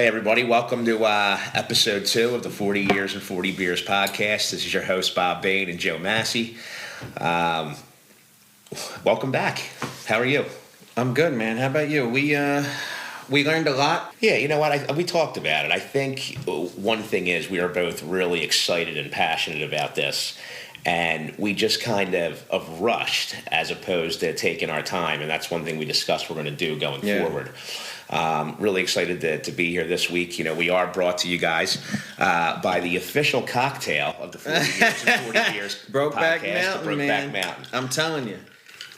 Hey, everybody. Welcome to episode 2 of the 40 Years and 40 Beers podcast. This is your host, Bob Bain and Joe Massi. Welcome back. How are you? I'm good, man. How about you? We learned a lot. Yeah, you know what? We talked about it. I think one thing is we are both really excited and passionate about this. And we just kind of rushed as opposed to taking our time. And that's one thing we discussed we're going to do going forward. Really excited to be here this week. You know, we are brought to you guys by the official cocktail of the 40 Years and 40 Beers Brokeback podcast, Mountain, man. Mountain. I'm telling you.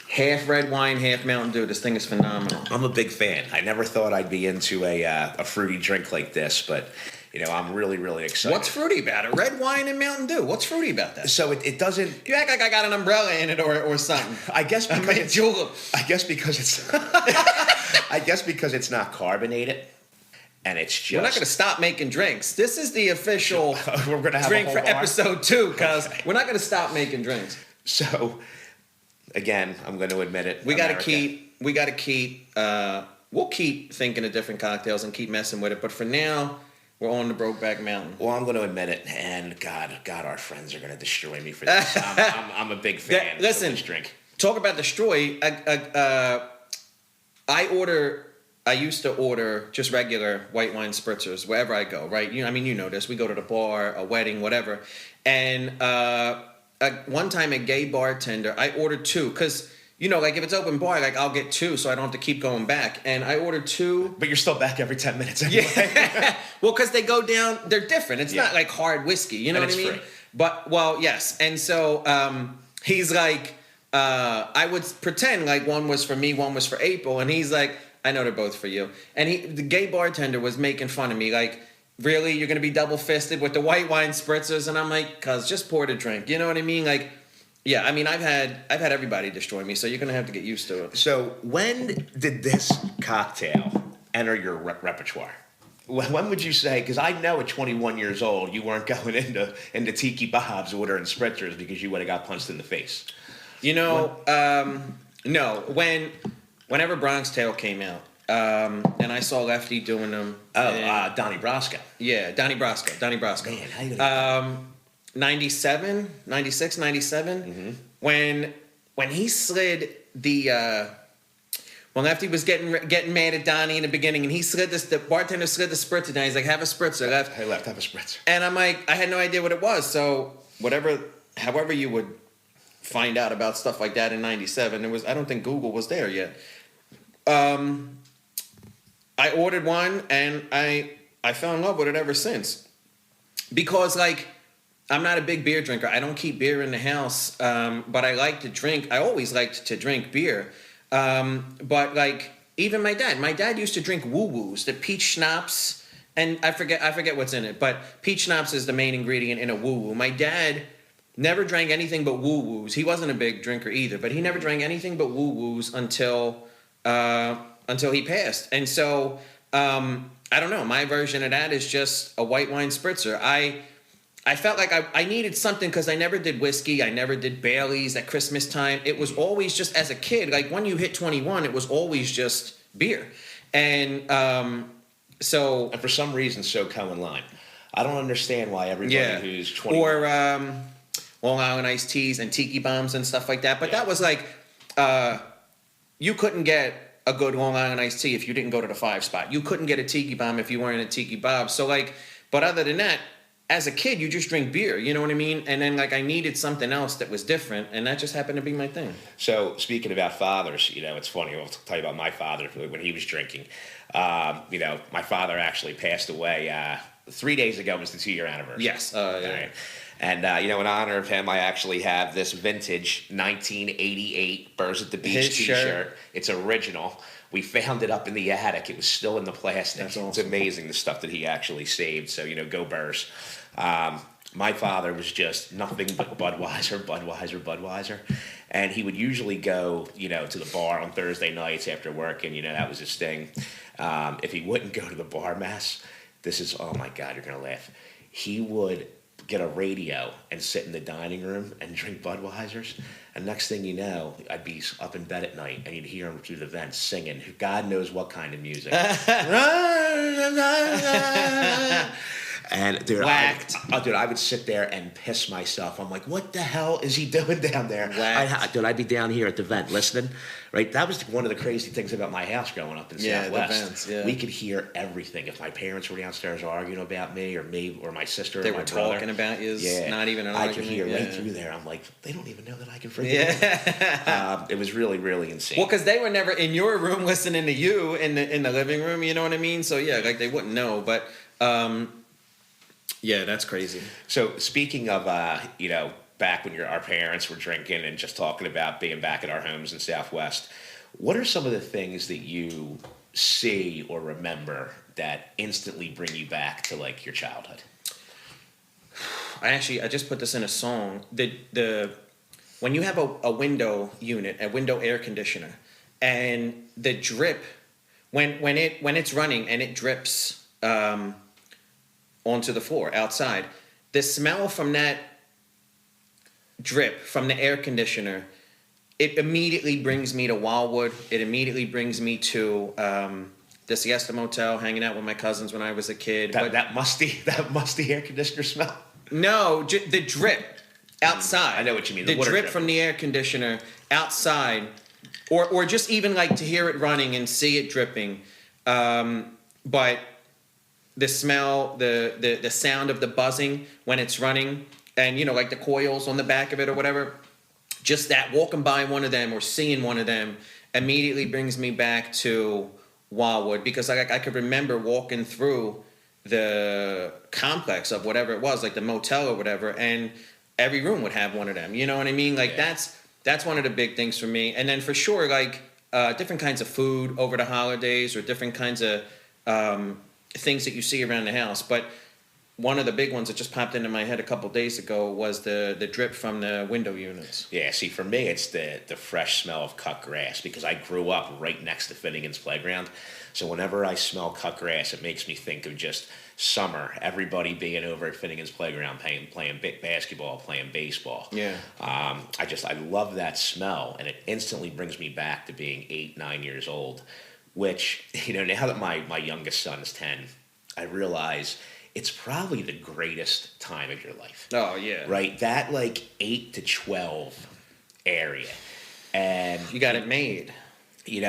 Half red wine, half Mountain Dew. This thing is phenomenal. I'm a big fan. I never thought I'd be into a fruity drink like this, but... You know, I'm really, really excited. What's fruity about it? Red wine and Mountain Dew. What's fruity about that? So it doesn't... You act like I got an umbrella in it or something. I guess because it's... julep. I guess because it's... I guess because it's not carbonated, and it's just... We're not going to stop making drinks. This is the official we're gonna have drink a whole for episode 2, because okay. we're not going to stop making drinks. So, again, I'm going to admit it. We got to keep... We'll keep thinking of different cocktails and keep messing with it, but for now... We're on the Brokeback Mountain. Well, I'm going to admit it, and God, our friends are going to destroy me for this. I'm a big fan of this drink. Talk about destroy. I used to order just regular white wine spritzers wherever I go, right? You know this. We go to the bar, a wedding, whatever. And one time a gay bartender, I ordered 2 because... You know, like if it's open bar, like I'll get 2 so I don't have to keep going back. And I ordered 2. But you're still back every 10 minutes anyway. Yeah. Well, because they go down, they're different. It's not like hard whiskey, you know what I mean? Free. But, well, yes. And so he's like, I would pretend like one was for me, one was for April. And he's like, I know they're both for you. And the gay bartender was making fun of me, like, really? You're going to be double-fisted with the white wine spritzers? And I'm like, cuz just pour the drink. You know what I mean? Like, yeah, I mean, I've had everybody destroy me, so you're going to have to get used to it. So when did this cocktail enter your repertoire? When would you say, because I know at 21 years old, you weren't going into Tiki Bob's ordering spritzers because you would have got punched in the face. You know, no. Whenever Bronx Tale came out, and I saw Lefty doing them. Donnie Brasco. Yeah, Donnie Brasco. Man, how you 96, 97, when he slid the when Lefty was getting mad at Donnie in the beginning, and the bartender slid the spritzer down. He's like, have a spritzer. Hey, left, have a spritzer. And I'm like, I had no idea what it was. So however you would find out about stuff like that in 97, I don't think Google was there yet. I ordered one, and I fell in love with it ever since. Because, like, I'm not a big beer drinker. I don't keep beer in the house, but I like to drink. I always liked to drink beer. But, like, even my dad used to drink woo-woos, the peach schnapps, and I forget what's in it, but peach schnapps is the main ingredient in a woo-woo. My dad never drank anything but woo-woos. He wasn't a big drinker either, but he never drank anything but woo-woos until he passed. And so, I don't know. My version of that is just a white wine spritzer. I felt like I needed something because I never did whiskey. I never did Baileys at Christmas time. It was always just, as a kid, like when you hit 21, it was always just beer. And And for some reason, so Cohen Lime. I don't understand why everybody who's 21... Or Long Island iced teas and tiki bombs and stuff like that. But that was like, you couldn't get a good Long Island iced tea if you didn't go to the 5 spot. You couldn't get a tiki bomb if you weren't a tiki bob. So like, but other than that, as a kid, you just drink beer, you know what I mean? And then, like, I needed something else that was different, and that just happened to be my thing. So, speaking about fathers, you know, it's funny. I'll tell you about my father when he was drinking. You know, my father actually passed away 3 days ago. Was the 2-year anniversary. Yes. Yeah. Right. And, you know, in honor of him, I actually have this vintage 1988 Birds at the Beach T-shirt. It's original. We found it up in the attic. It was still in the plastic. That's awesome. It's amazing the stuff that he actually saved. So, you know, go Burrs. My father was just nothing but Budweiser. And he would usually go, you know, to the bar on Thursday nights after work. And, you know, that was his thing. If he wouldn't go to the bar, Mass, this is, oh, my God, you're going to laugh. He would get a radio and sit in the dining room and drink Budweisers. And next thing you know, I'd be up in bed at night and you'd hear them through the vents singing God knows what kind of music. And dude, I would sit there and piss myself. I'm like, what the hell is he doing down there? I'd be down here at the vent listening. Right, that was one of the crazy things about my house growing up in Southwest. The vents, yeah. We could hear everything. If my parents were downstairs arguing about me, or my sister, they or my were brother, talking about you. Not even an argument. I could hear right through there. I'm like, they don't even know that I can forgive them. It was really, really insane. Well, because they were never in your room listening to you in the living room. You know what I mean? So yeah, like they wouldn't know. But yeah, that's crazy. So speaking of back when our parents were drinking and just talking about being back at our homes in Southwest, what are some of the things that you see or remember that instantly bring you back to like your childhood? I just put this in a song. When you have a window unit, a window air conditioner, and the drip when it's running and it drips onto the floor outside, the smell from that drip from the air conditioner, it immediately brings me to Wildwood. It immediately brings me to the Siesta Motel, hanging out with my cousins when I was a kid. That musty air conditioner smell? No, the drip outside. I know what you mean. The drip from the air conditioner outside, or just even like to hear it running and see it dripping. But the smell, the sound of the buzzing when it's running, and like the coils on the back of it or whatever, just that walking by one of them or seeing one of them immediately brings me back to Wildwood, because I could remember walking through the complex of whatever it was, like the motel or whatever, and every room would have one of them. You know what I mean? Like that's one of the big things for me. And then for sure, like different kinds of food over the holidays, or different kinds of things that you see around the house. But one of the big ones that just popped into my head a couple days ago was the drip from the window units. Yeah, see, for me, it's the fresh smell of cut grass, because I grew up right next to Finnegan's Playground. So whenever I smell cut grass, it makes me think of just summer, everybody being over at Finnegan's Playground playing basketball, playing baseball. Yeah. I love that smell, and it instantly brings me back to being 8, 9 years old, which, now that my youngest son is 10, I realize it's probably the greatest time of your life. Oh, yeah. Right? That, 8 to 12 area. And you got it made. You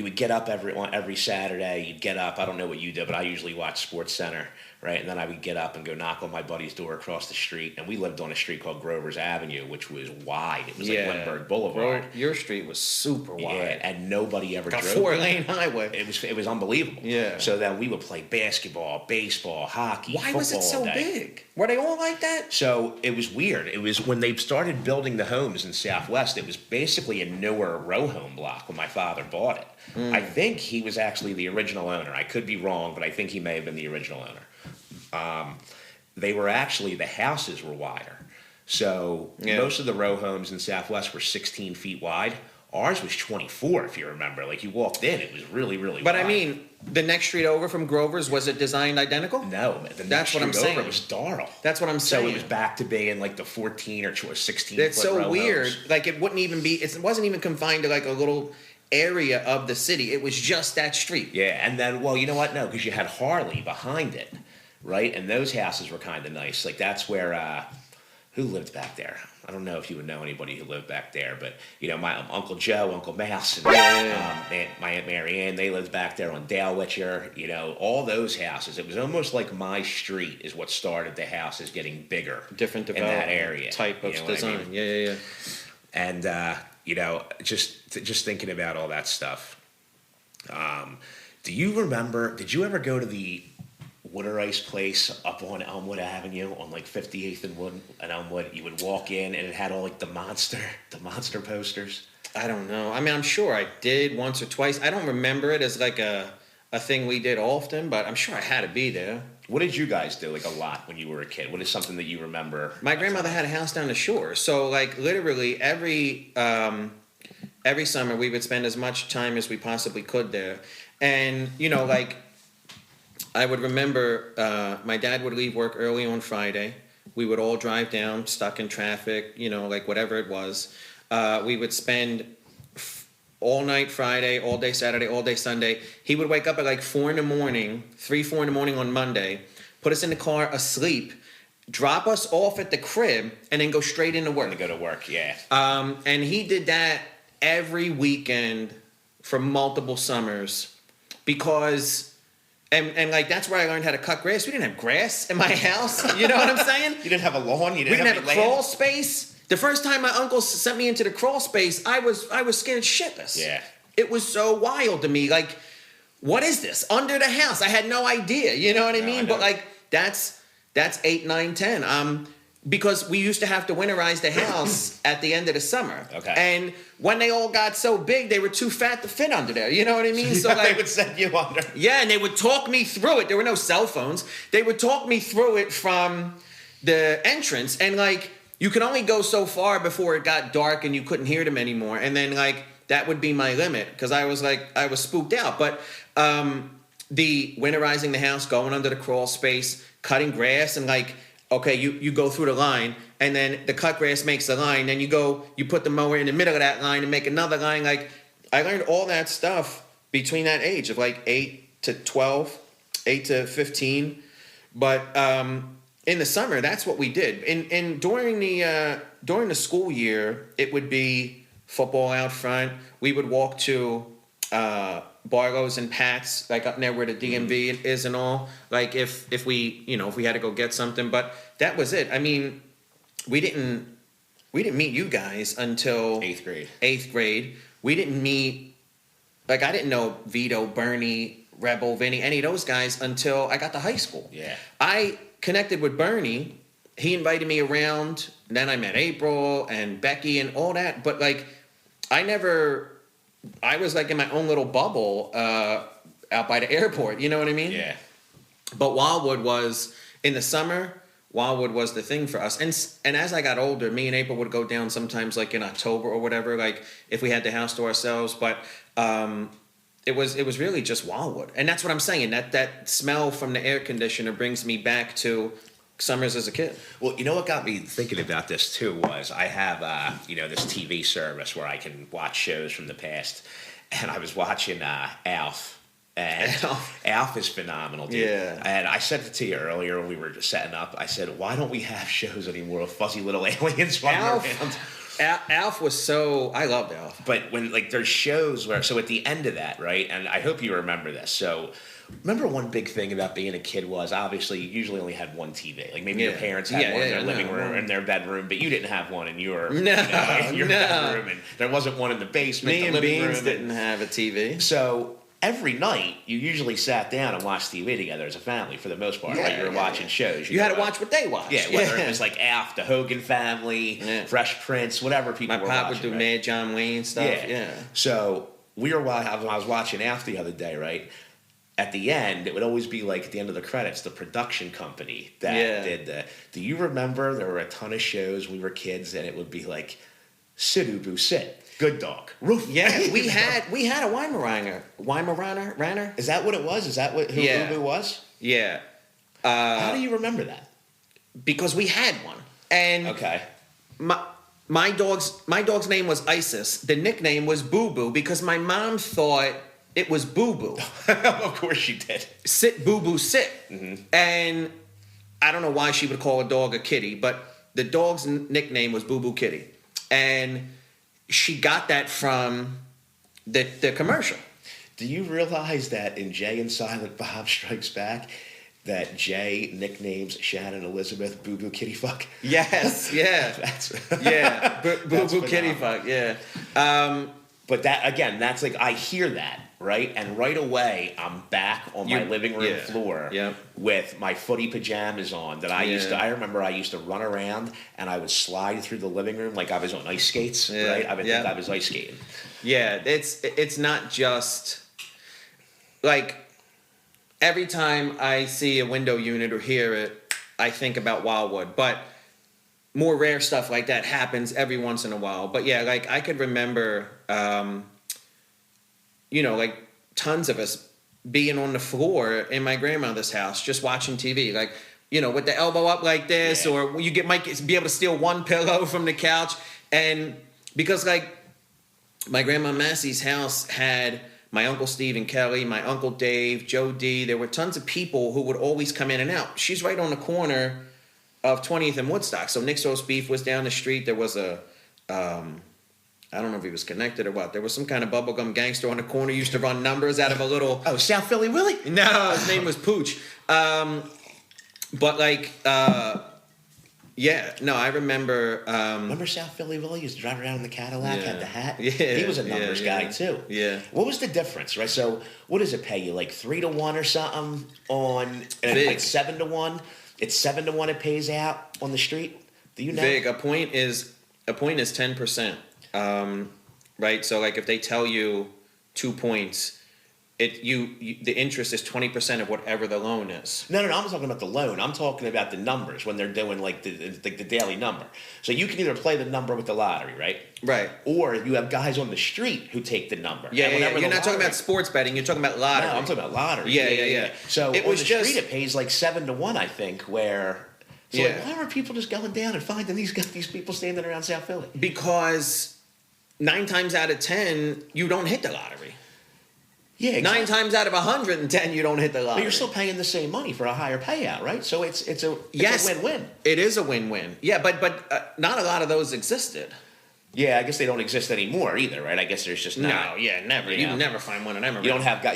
would get up every Saturday. You'd get up. I don't know what you did, but I usually watch Sports Center, right? And then I would get up and go knock on my buddy's door across the street. And we lived on a street called Grover's Avenue, which was wide. It was like Lindbergh Boulevard. Your street was super wide. Yeah, and nobody ever drove. A 4-lane highway. It was unbelievable. Yeah. So then we would play basketball, baseball, hockey, Why was it so big? Were they all like that? So it was weird. It was when they started building the homes in Southwest, it was basically a newer row home block when my father bought it. I think he was actually the original owner. I could be wrong, but I think he may have been the original owner. The houses were wider. So most of the row homes in Southwest were 16 feet wide. Ours was 24, if you remember. Like, you walked in, it was really, really But wide. I mean, the next street over from Grover's, was it designed identical? No, that's what I'm saying. It was Darrell. That's what I'm saying. So it was back to being like the 14 or 16 That's foot so row weird. homes. Like, it wasn't even confined to like a little area of the city. It was just that street. Yeah, and then, well, you know what? No, because you had Harley behind it, right? And those houses were kind of nice. Like, that's where, who lived back there? I don't know if you would know anybody who lived back there, but, my Uncle Joe, Uncle Mouse, and my Aunt Mary Ann, they lived back there on Dalewitcher, all those houses. It was almost like my street is what started the houses getting bigger. Different in that area. Type of design. I mean? Yeah. And, just thinking about all that stuff. Did you ever go to the Water Ice place up on Elmwood Avenue on 58th and Elmwood? You would walk in and it had all the monster posters. I don't know. I mean, I'm sure I did once or twice. I don't remember it as a thing we did often, but I'm sure I had to be there. What did you guys do a lot when you were a kid? What is something that you remember? My grandmother had a house down the shore, so literally every summer we would spend as much time as we possibly could there. And I would remember my dad would leave work early on Friday. We would all drive down, stuck in traffic, like whatever it was. We would spend all night Friday, all day Saturday, all day Sunday. He would wake up at like 4 in the morning, 3, 4 in the morning on Monday, put us in the car asleep, drop us off at the crib, and then go straight into work. To go to work, yeah. And he did that every weekend for multiple summers because, and like that's where I learned how to cut grass. We didn't have grass in my house. You know what I'm saying? You didn't have a lawn. We didn't have a crawl space. The first time my uncle sent me into the crawl space, I was scared shitless. Yeah. It was so wild to me. Like, what is this under the house? I had no idea. You know what I mean? But like that's 8, 9, 10. Because we used to have to winterize the house at the end of the summer. Okay. And when they all got so big, they were too fat to fit under there. You know what I mean? So they would send you under. Yeah, and they would talk me through it. There were no cell phones. They would talk me through it from the entrance. And like, you could only go so far before it got dark and you couldn't hear them anymore. And then like, that would be my limit because I was spooked out. But the winterizing the house, going under the crawl space, cutting grass, and like, okay, you go through the line, and then the cut grass makes the line, then you put the mower in the middle of that line and make another line. Like, I learned all that stuff between that age of like 8 to 12, 8 to 15. But in the summer, that's what we did. And during the school year, it would be football out front. We would walk to Barlow's and Pat's, like up there where the DMV is and all. Like if we had to go get something, but that was it. I mean, we didn't meet you guys until 8th grade. 8th grade. We didn't meet, like I didn't know Vito, Bernie, Rebel, Vinny, any of those guys until I got to high school. Yeah. I connected with Bernie. He invited me around. Then I met April and Becky and all that. But like, I was like in my own little bubble out by the airport. You know what I mean? Yeah. But Wildwood was, in the summer, Wildwood was the thing for us. And as I got older, me and April would go down sometimes like in October or whatever, like if we had the house to ourselves. But it was really just Wildwood. And that's what I'm saying. That smell from the air conditioner brings me back to summers as a kid. Well, you know what got me thinking about this too was I have this TV service where I can watch shows from the past, and I was watching Alf. And Alf is phenomenal, dude. Yeah. And I said it to you earlier when we were just setting up. I said, why don't we have shows anymore with fuzzy little aliens running around? Alf was so... I loved Alf. But when, like, there's shows where... So at the end of that, right? And I hope you remember this. So... Remember one big thing about being a kid was obviously you usually only had one TV. Like maybe your parents had one in their living room, in their bedroom, but you didn't have one in your bedroom, and there wasn't one in the basement. Me and Beans didn't have a TV. So every night you usually sat down and watched TV together as a family for the most part. Right? You were watching shows. You had to watch what they watched. Yeah, whether it was like Alf, the Hogan Family, Fresh Prince, whatever people were watching. My pop would do Mad John Wayne stuff. Yeah. So I was watching Alf the other day, right? At the end, it would always be like at the end of the credits, the production company that did the. Do you remember there were a ton of shows when we were kids, and it would be like, Sit Ubu Sit, Good Dog, Roof. Yeah, we had a Weimaraner. Is that what it was? Is that who Ubu was? Yeah. How do you remember that? Because we had one, and okay. My dog's name was Isis. The nickname was Boo Boo because my mom thought it was Boo Boo. Of course she did. Sit, Boo Boo, sit. Mm-hmm. And I don't know why she would call a dog a kitty, but the dog's nickname was Boo Boo Kitty. And she got that from the commercial. Do you realize that in Jay and Silent Bob Strikes Back, that Jay nicknames Shannon Elizabeth Boo Boo Kitty Fuck? Yes, yeah. Boo Boo Kitty Fuck, yeah. But that, again, that's like, I hear that, right? And right away, I'm back on my living room floor with my footy pajamas on that I remember I used to run around and I would slide through the living room like I was on ice skates, right? I would think I was ice skating. Yeah, it's not just, like, every time I see a window unit or hear it, I think about Wildwood, but more rare stuff like that happens every once in a while. But yeah, like I could remember, like tons of us being on the floor in my grandmother's house, just watching TV. Like with the elbow up like this, Yeah. or you might be able to steal one pillow from the couch. And because like my grandma Massie's house had my Uncle Steve and Kelly, my Uncle Dave, Joe D. There were tons of people who would always come in and out. She's right on the corner of 20th and Woodstock. So Nick's Roast Beef was down the street. There was a, I don't know if he was connected or what. There was some kind of bubblegum gangster on the corner. He used to run numbers out of a little... Oh, South Philly Willie? No, his name was Pooch. But like... Yeah, no, I remember... Remember South Philly Willie? He used to drive around in the Cadillac, had the hat? Yeah. He was a numbers guy, too. Yeah. What was the difference, right? So, what does it pay you? Like 3-1 or something on... And Big. like 7-1? It's 7-1 it pays out on the street? Do you know? Big. A point is 10%. Right? So, like, if they tell you 2 points... the interest is 20% of whatever the loan is. No, I'm not talking about the loan. I'm talking about the numbers when they're doing like the daily number. So you can either play the number with the lottery, right? Right. Or you have guys on the street who take the number. Yeah, And You're not talking about sports betting. You're talking about lottery. No, I'm talking about lottery. Yeah. So it on was the just, street, it pays like 7-1, I think. Where so Yeah. like, why are people just going down and finding these people standing around South Philly? because 9 times out of 10 you don't hit the lottery. Yeah, exactly. 9 times out of 110 you don't hit the lottery. But you're still paying the same money for a higher payout, right? So it's a win-win. It is a win-win. Yeah, but not a lot of those existed. Yeah, I guess they don't exist anymore either, right? I guess there's just not. Never. You never find one of them. You don't have the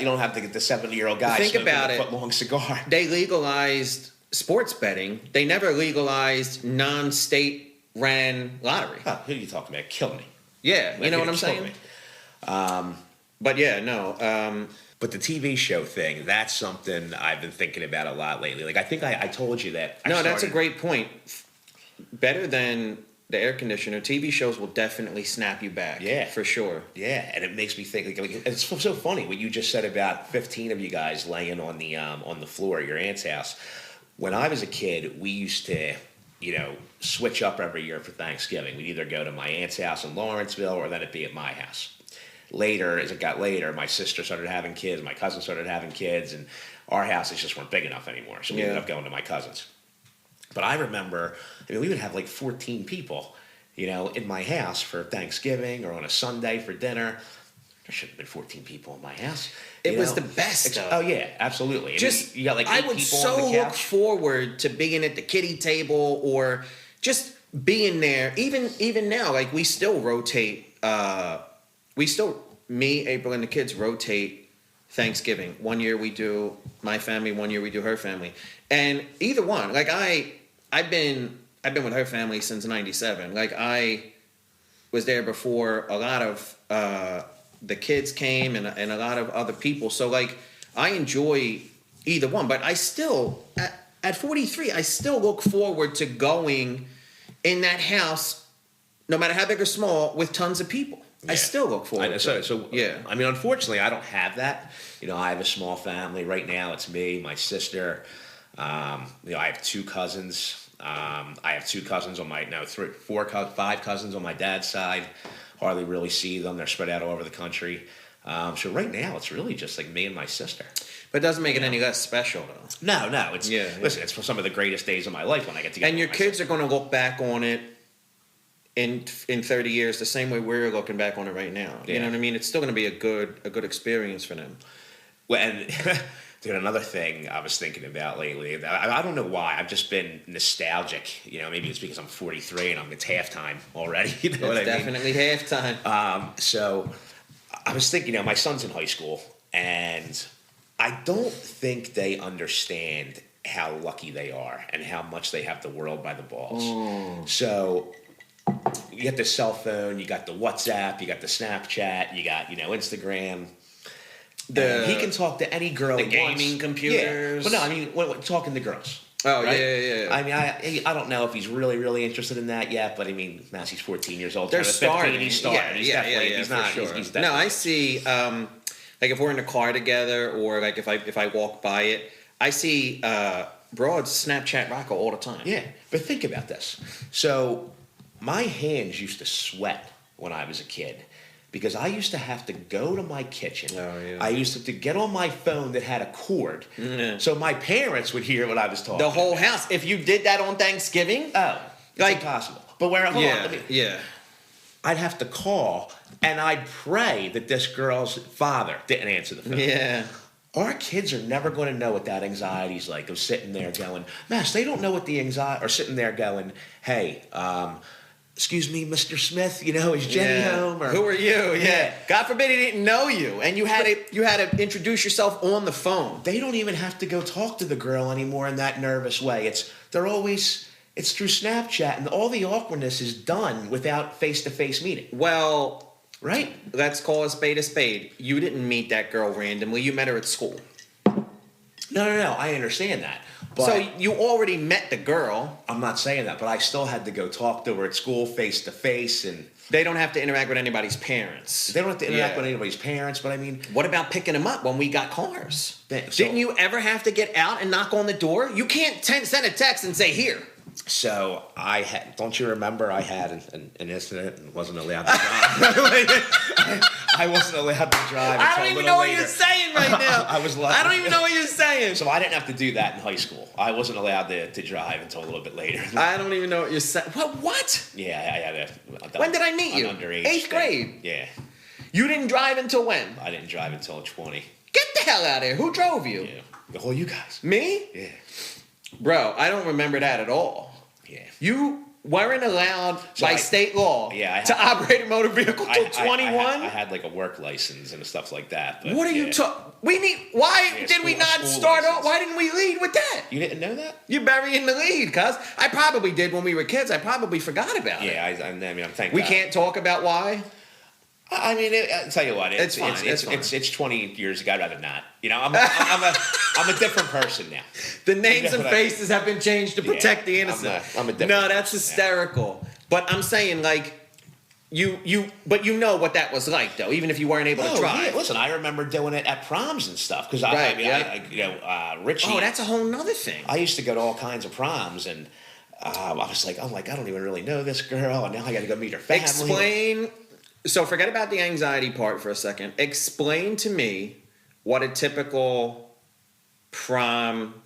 70-year-old guy Think smoking about a it. foot-long cigar. They legalized sports betting. They never legalized non-state ran lottery. Huh, who are you talking about? Kill me. Yeah, you know what I'm Kill saying? me. But yeah, no. But the TV show thing, that's something I've been thinking about a lot lately. Like, I think I told you that. That's a great point. Better than the air conditioner, TV shows will definitely snap you back. Yeah. For sure. Yeah, and it makes me think. Like it's so funny what you just said about 15 of you guys laying on the floor at your aunt's house. When I was a kid, we used to, switch up every year for Thanksgiving. We'd either go to my aunt's house in Lawrenceville or then it'd be at my house. Later, as it got later, my sister started having kids, my cousin started having kids, and our houses just weren't big enough anymore. So we ended up going to my cousin's. But I remember, we would have like 14 people, in my house for Thanksgiving or on a Sunday for dinner. There should have been 14 people in my house. It was the best. Oh yeah, absolutely. Just you got like 8 I would people so on the couch. look forward to being at the kiddie table or just being there. Even now, like we still rotate. Me, April, and the kids rotate Thanksgiving. One year we do my family, one year we do her family, and either one. Like I've been with her family since '97. Like I was there before a lot of the kids came and a lot of other people. So like I enjoy either one, but I still at 43, I still look forward to going in that house, no matter how big or small, with tons of people. I still look forward to it. So, yeah. I mean, unfortunately, I don't have that. I have a small family. Right now, it's me, my sister. I have 2 cousins. I have 2 cousins on my, 5 cousins on my dad's side. Hardly really see them. They're spread out all over the country. So right now, it's really just like me and my sister. But it doesn't make it any less special, though. No. Listen, it's for some of the greatest days of my life when I get together. And your kids are going to look back on it in 30 years the same way we're looking back on it right now. You know what I mean? It's still going to be a good experience for them. Well, and dude, another thing I was thinking about lately, I don't know why, I've just been nostalgic. Maybe it's because I'm 43 and it's halftime already. You know what I mean? Definitely halftime. So I was thinking, my son's in high school, and I don't think they understand how lucky they are and how much they have the world by the balls. So you get the cell phone, you got the WhatsApp, you got the Snapchat, you got, Instagram. He can talk to any girl the he gaming wants. computers. Yeah. But no, I mean, talking to girls. Oh, right? yeah. I mean, I don't know if he's really, really interested in that yet, but I mean, Massey's 14 years old. They're starting. He's starting. Yeah, he's definitely, he's not, sure. he's definitely. No, I see, like if we're in a car together or like if I walk by it, I see broads Snapchat Rocco all the time. Yeah, but think about this. So my hands used to sweat when I was a kid because I used to have to go to my kitchen. Oh, yeah. I used to have to get on my phone that had a cord, Yeah. so my parents would hear what I was talking. The whole about. house. If you did that on Thanksgiving, Oh, it's like impossible. But hold on, let me, yeah. I'd have to call and I'd pray that this girl's father didn't answer the phone. Yeah. Our kids are never going to know what that anxiety's like of sitting there going, Mass, they don't know what the anxiety, or sitting there going, hey, excuse me, Mr. Smith, is Jenny home? Or, who are you? Yeah. God forbid he didn't know you, and you had to introduce yourself on the phone. They don't even have to go talk to the girl anymore in that nervous way. It's through Snapchat, and all the awkwardness is done without face-to-face meeting. Well, right? Let's call a spade a spade. You didn't meet that girl randomly. You met her at school. No. I understand that. But so you already met the girl. I'm not saying that, but I still had to go talk to her at school face-to-face, and they don't have to interact with anybody's parents. They don't have to interact with anybody's parents, but I mean... What about picking them up when we got cars? So, didn't you ever have to get out and knock on the door? You can't send a text and say, here. So don't you remember I had an incident and wasn't allowed to drive? I wasn't allowed to drive. I don't even know what you're saying right now. I don't even know what you're saying. So I didn't have to do that in high school. I wasn't allowed to drive until a little bit later. I don't even know what you're saying. What? Yeah, I had when did I meet you? Underage. 8th grade. Yeah. You didn't drive until when? I didn't drive until 20. Get the hell out of here. Who drove you? Yeah. All you guys. Me? Yeah. Bro, I don't remember that at all. Yeah. You weren't allowed by state law to operate a motor vehicle till 21? I had like a work license and stuff like that. What are you talking? Why did we not start off? Why didn't we lead with that? You didn't know that? You're burying the lead, cuz. I probably did when we were kids. I probably forgot about it. Yeah, I mean, I'm thankful. We can't talk about why? I mean, I'll tell you what, it's fine. It's 20 years ago. I'd rather not. I'm a different person now. The names and faces have been changed to protect the innocent. I'm a different No, that's hysterical. Yeah. But I'm saying, like, but you know what that was like, though, even if you weren't able to drive. Yeah. Listen, I remember doing it at proms and stuff because Richie. Oh, that's a whole nother thing. I used to go to all kinds of proms and. I was like, I don't even really know this girl, and now I got to go meet her family. Explain. So forget about the anxiety part for a second. Explain to me what a typical prom,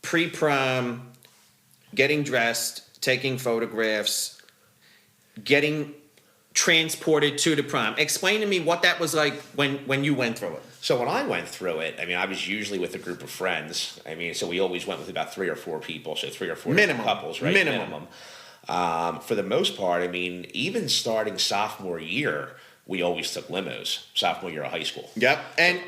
pre-prom, getting dressed, taking photographs, getting transported to the prom. Explain to me what that was like when you went through it. So when I went through it, I mean, I was usually with a group of friends. I mean, so we always went with about 3 or 4 people, so 3 or 4 minimum couples, right? Minimum. For the most part, I mean, even starting sophomore year, we always took limos. Sophomore year of high school. Yep. And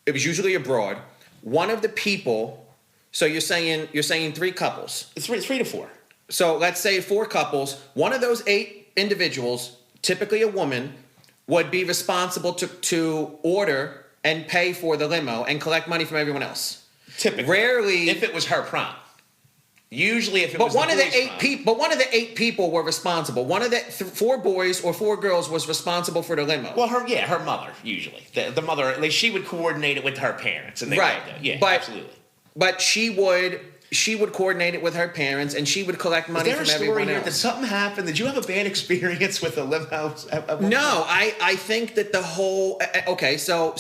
it was usually abroad. One of the people. So you're saying 3 couples. 3 to 4. So let's say 4 couples. One of those 8 individuals, typically a woman, would be responsible to order and pay for the limo and collect money from everyone else. Typically. Rarely. If it was her prom. Usually if it was one of the 8 people, but one of the 8 people were responsible. One of the 4 boys or 4 girls was responsible for the limo. Well, her mother, usually. The mother, like, she would coordinate it with her parents. And they right. Yeah, absolutely. But she would coordinate it with her parents, and she would collect money from everyone else. Did something happen? Did you have a bad experience with the limo? No, I think that the whole... Okay, so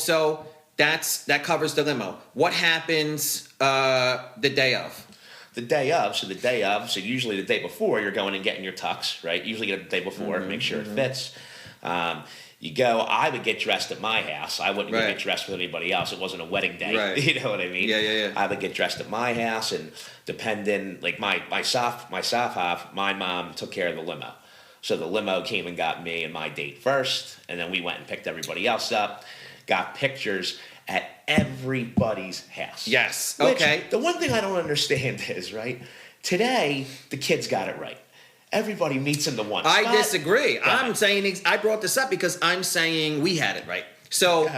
that covers the limo. What happens the day of? The day of, so usually the day before, you're going and getting your tux, right? Usually get it the day before, make sure it fits. You go, I would get dressed at my house. I wouldn't get dressed with anybody else. It wasn't a wedding day. Right. You know what I mean? Yeah. I would get dressed at my house, and depending, like my half, my mom took care of the limo. So the limo came and got me and my date first, and then we went and picked everybody else up, got pictures at everybody's house. Yes. Which, okay. The one thing I don't understand is, right, today the kids got it right. Everybody meets into one spot. I disagree. I'm saying I brought this up because I'm saying we had it right. So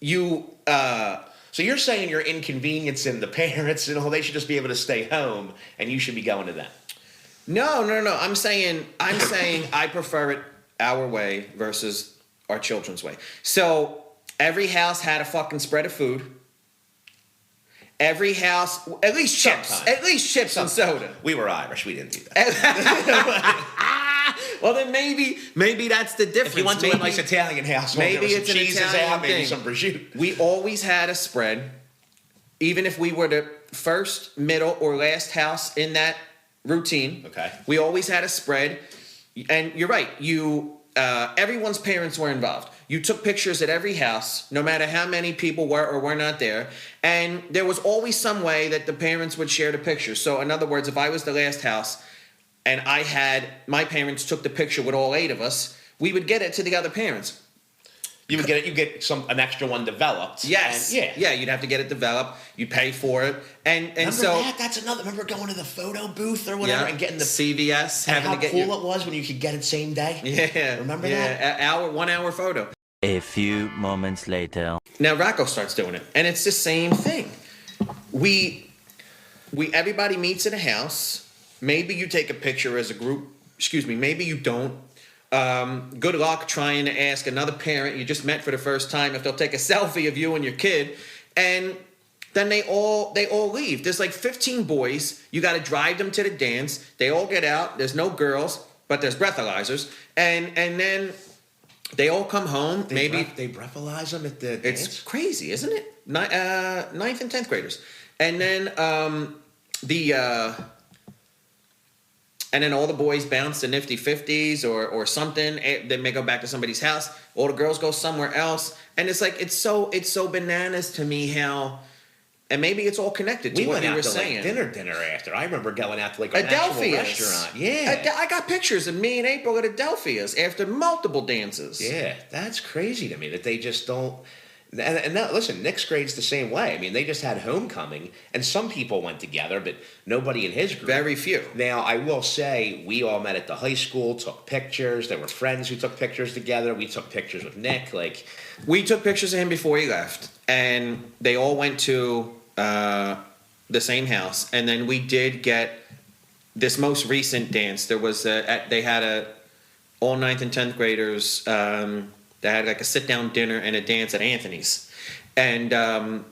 so you're saying you're inconveniencing the parents and all, they should just be able to stay home and you should be going to them. No. I'm saying I prefer it our way versus our children's way. So every house had a fucking spread of food. Every house, at least chips and soda. We were Irish. We didn't do that. Well, then maybe that's the difference. If you went to a nice Italian house, maybe there it's some an cheeses Italian out, maybe thing. some prosciutto. We always had a spread, even if we were the first, middle, or last house in that routine. Okay. We always had a spread, and you're right. Everyone's parents were involved. You took pictures at every house, no matter how many people were or were not there, and there was always some way that the parents would share the pictures. So, in other words, if I was the last house, and my parents took the picture with all 8 of us, we would get it to the other parents. You would get an extra one developed. Yes. And, Yeah. You'd have to get it developed. You'd pay for it, and remember so that's another. Remember going to the photo booth or whatever and getting the CVS, and having how to get cool it was when you could get it same day. Yeah. Remember that? Yeah, 1 hour photo. A few moments later. Now Rocco starts doing it, and it's the same thing. We everybody meets in a house. Maybe you take a picture as a group. Excuse me. Maybe you don't. Good luck trying to ask another parent you just met for the first time if they'll take a selfie of you and your kid, and then they all leave. There's like 15 boys. You got to drive them to the dance. They all get out. There's no girls, but there's breathalyzers, and then they all come home. They breathalyze them at the dance? It's crazy, isn't it? Ninth and 10th graders, and then and then all the boys bounce to nifty 50s or something. They may go back to somebody's house. All the girls go somewhere else, and it's like it's so bananas to me how. And maybe it's all connected to what you were saying. Like dinner after. I remember going out to like a national restaurant. Yeah. I got pictures of me and April at Adelphia's after multiple dances. Yeah, that's crazy to me that they just don't. And now, listen, Nick's grade's the same way. I mean, they just had homecoming, and some people went together, but nobody in his group. Very few. Now, I will say, we all met at the high school, took pictures. There were friends who took pictures together. We took pictures with Nick. We took pictures of him before he left, and they all went to the same house. And then we did get this most recent dance. There was they had all 9th and 10th graders. They had like a sit-down dinner and a dance at Anthony's. And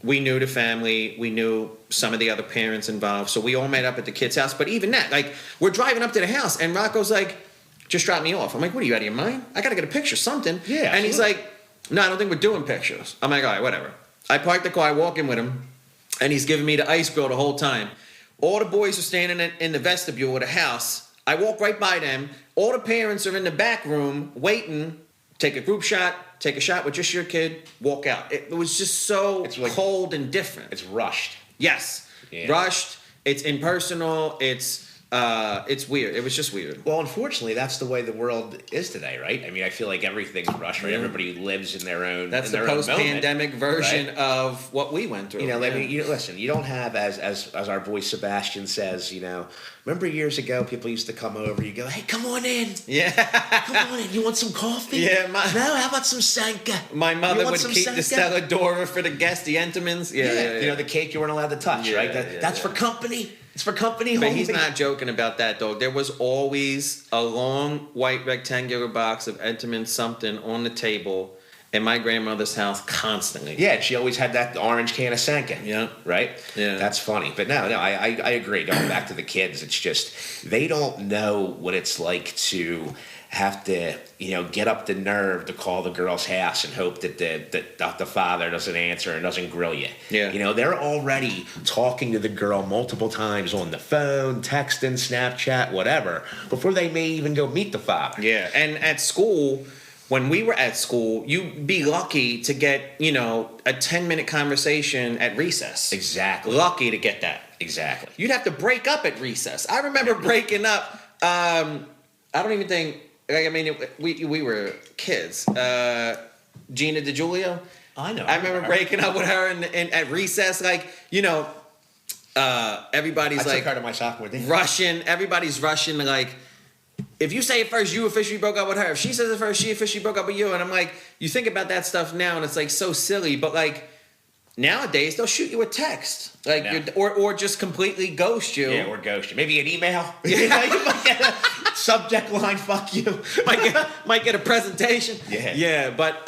we knew the family. We knew some of the other parents involved. So we all met up at the kid's house. But even that, like, we're driving up to the house, and Rocco's like, just drop me off. I'm like, what are you, out of your mind? I got to get a picture, something. Yeah. And he's like, no, I don't think we're doing pictures. I'm like, all right, whatever. I park the car, I walk in with him, and he's giving me the ice grill the whole time. All the boys are standing in the vestibule of the house. I walk right by them. All the parents are in the back room waiting. Take a group shot, take a shot with just your kid, walk out. It was just so cold and different. It's rushed. Yes. Yeah. Rushed. It's impersonal. It's weird. It was just weird. Well, unfortunately, that's the way the world is today, right? I mean, I feel like everything's rushed, right? Everybody lives in their own. That's the post-pandemic version of what we went through. I mean, listen. You don't have, as our boy Sebastian says, remember years ago, people used to come over. You go, hey, come on in. Yeah. Come on in. You want some coffee? Yeah. No, how about some Sanka? My mother would keep the Stella D'Oro for the guests, the Entenmann's. Yeah. The cake you weren't allowed to touch, right? That's for company. It's for company. But he's not joking about that, dog. There was always a long white rectangular box of Entenmann something on the table in my grandmother's house constantly. Yeah, she always had that orange can of Sanka. Yeah. Right? Yeah. That's funny. But no, I agree. Going back to the kids, it's just they don't know what it's like to have to, get up the nerve to call the girl's house and hope that the father doesn't answer and doesn't grill you. Yeah. They're already talking to the girl multiple times on the phone, texting, Snapchat, whatever, before they may even go meet the father. Yeah. And at school, when we were at school, you'd be lucky to get, a 10-minute conversation at recess. Exactly. Lucky to get that. Exactly. You'd have to break up at recess. I remember breaking up. I don't even think... we were kids. Gina DiGiulio. I know. I remember breaking up with her at recess. Everybody's I took her to my sophomore day. rushing. Everybody's rushing. Like, if you say it first, you officially broke up with her. If she says it first, she officially broke up with you. And I'm like, you think about that stuff now, and it's like so silly. But like nowadays, they'll shoot you a text, or just completely ghost you. Yeah, or ghost you. Maybe an email. You might get a subject line, fuck you. might get a presentation. Yeah. But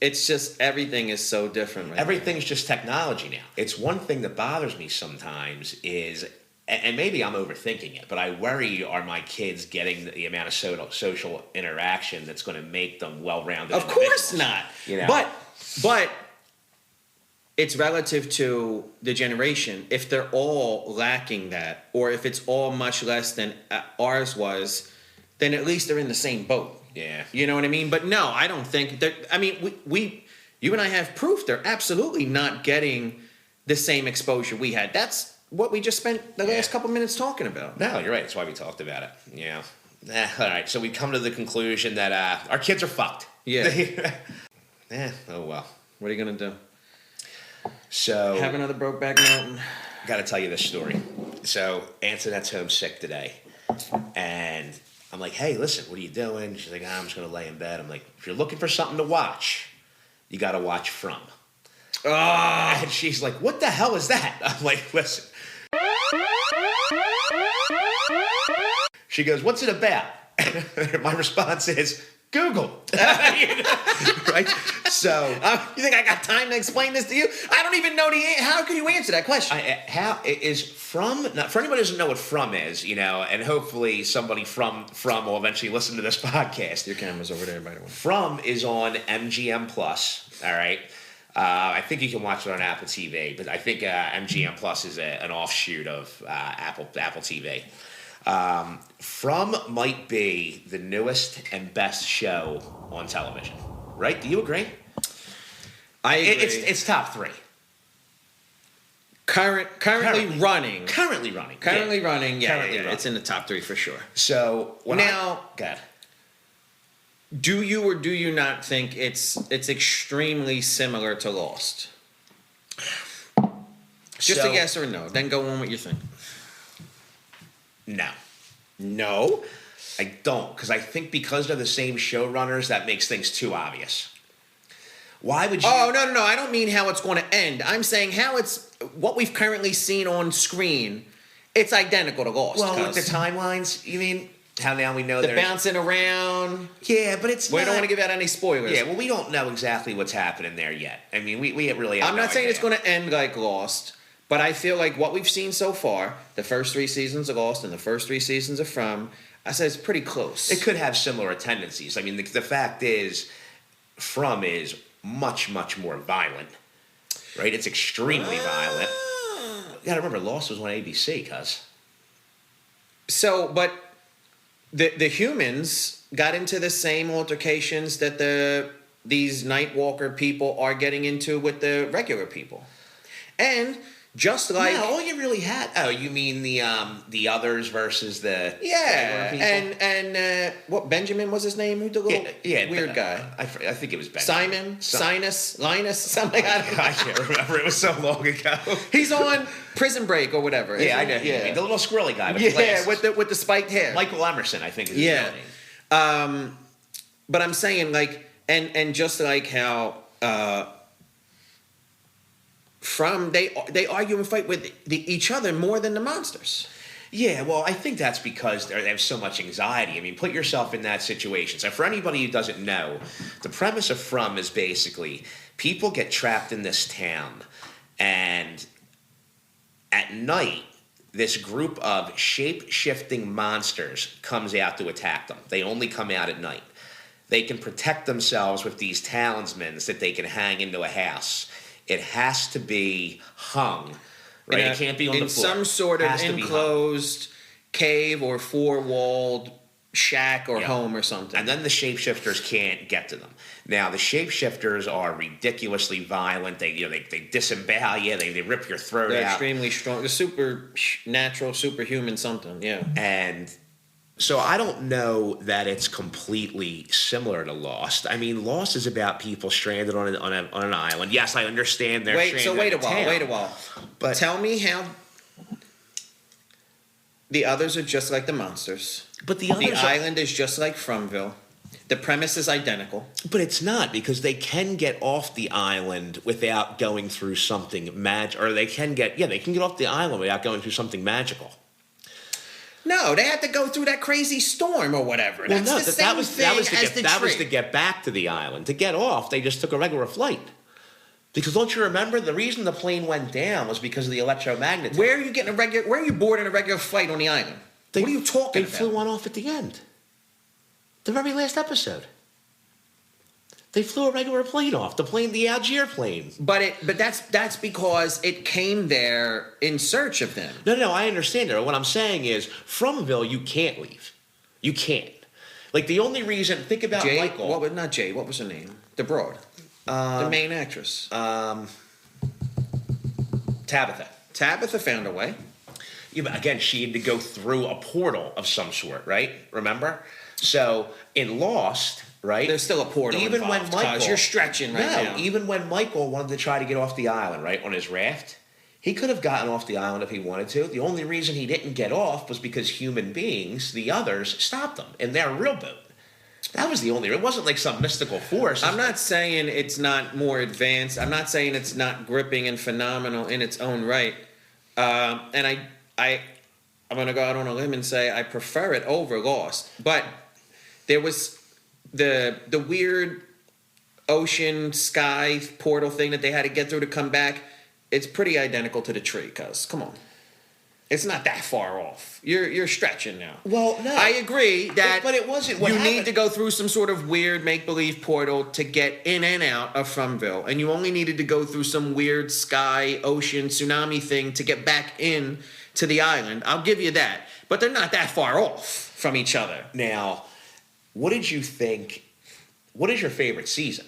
it's just everything is so different. Everything's just technology now. It's one thing that bothers me sometimes is and maybe I'm overthinking it, but I worry, are my kids getting the amount of social interaction that's going to make them well-rounded? Of course not. You know? But it's relative to the generation. If they're all lacking that, or if it's all much less than ours was, then at least they're in the same boat. Yeah. You know what I mean? But no, I don't think that. I mean, you and I have proof they're absolutely not getting the same exposure we had. That's what we just spent the last couple minutes talking about. No, you're right. That's why we talked about it. Yeah. All right. So we come to the conclusion that our kids are fucked. Yeah. Oh well. What are you gonna do? So Have another Brokeback Mountain. Got to tell you this story. So Antoinette's home sick today, and I'm like, "Hey, listen, what are you doing?" She's like, "I'm just gonna lay in bed." I'm like, "If you're looking for something to watch, you got to watch From." And she's like, "What the hell is that?" I'm like, "Listen." She goes, "What's it about?" My response is, Google. Right? So, you think I got time to explain this to you? I don't even know how can you answer that question? how is From? Now, for anybody who doesn't know what From is, and hopefully somebody from will eventually listen to this podcast. Your camera's over there, by the way. From is on MGM Plus. All right. I think you can watch it on Apple TV, but I think MGM Plus is an offshoot of Apple TV. From might be the newest and best show on television, right? Do you agree? I agree. It's top 3. Currently running. Currently running. Currently running. Yeah, Currently running. It's in the top 3 for sure. So Go ahead. Do you or do you not think it's extremely similar to Lost? Just a yes or a no. Then go on what you think. No. No? I don't, because I think because they're the same showrunners, that makes things too obvious. Why would you... Oh, no. I don't mean how it's going to end. I'm saying how it's... What we've currently seen on screen, it's identical to Lost. Well, with the timelines, you mean... How now we know they're bouncing around. Yeah, but it's We don't want to give out any spoilers. Yeah, well, we don't know exactly what's happening there yet. I mean, we really have I'm not saying it's going to end like Lost, but I feel like what we've seen so far, the first 3 seasons of Lost and the first 3 seasons of From, I said it's pretty close. It could have similar tendencies. I mean, the fact is, From is much, much more violent, right? It's extremely violent. You got to remember, Lost was on ABC, cuz. So, but... The humans got into the same altercations that these Nightwalker people are getting into with the regular people, and just like all you really had. Oh, you mean the others versus the regular people? and what Benjamin was his name? Who the little weird guy? I think it was Benjamin. Linus, something. I can't remember. It was so long ago. He's on Prison Break or whatever. Yeah, I know. Yeah, the little squirrely guy. With the spiked hair. Michael Emerson, I think is his real name. But I'm saying like, and just like how From they argue and fight with each other more than the monsters. Yeah, well, I think that's because they have so much anxiety. I mean, put yourself in that situation. So for anybody who doesn't know, the premise of From is basically people get trapped in this town, and at night, this group of shape-shifting monsters comes out to attack them. They only come out at night. They can protect themselves with these talismans that they can hang into a house. It has to be hung. Right, it can't be on the floor. In some sort of enclosed cave or 4-walled shack or home or something. And then the shapeshifters can't get to them. Now, the shapeshifters are ridiculously violent. They disembowel you. They rip your throat out. They're extremely strong. They're supernatural, superhuman something, yeah. And so I don't know that it's completely similar to Lost. I mean, Lost is about people stranded on an island. Yes, I understand they're stranded. So wait a while. But tell me how the others are just like the monsters. But the island is just like Fromville. The premise is identical. But it's not, because they can get off the island without going through something or they can get off the island without going through something magical. No, they had to go through that crazy storm or whatever. Well, that was to get back to the island. To get off, they just took a regular flight. Because don't you remember the reason the plane went down was because of the electromagnetism. Where are you getting where are you boarding a regular flight on the island? What are you talking about? They flew one off at the end. The very last episode. They flew a regular plane off. The Algier plane. But that's because it came there in search of them. No, I understand it. What I'm saying is, Fromville, you can't leave. You can't. Like, the only reason, think about Jade, Michael. not Jade, what was her name? The broad. The main actress. Tabitha. Tabitha found a way. Yeah, but again, she had to go through a portal of some sort, right? Remember? So, in Lost, right? There's still a portal even involved, when Michael, you're stretching now. Even when Michael wanted to try to get off the island, right, on his raft, he could have gotten off the island if he wanted to. The only reason he didn't get off was because human beings, the others, stopped him in their real boat. That was the only. It wasn't like some mystical force. I'm not saying it's not more advanced. I'm not saying it's not gripping and phenomenal in its own right. And I'm going to go out on a limb and say I prefer it over Lost. But there was the weird ocean sky portal thing that they had to get through to come back. It's pretty identical to the tree, cuz come on. It's not that far off. You're stretching now. Well, no. I agree that but it wasn't. You need to go through some sort of weird make-believe portal to get in and out of Fromville. And you only needed to go through some weird sky, ocean, tsunami thing to get back in to the island. I'll give you that. But they're not that far off from each other. Now, what did you think? What is your favorite season?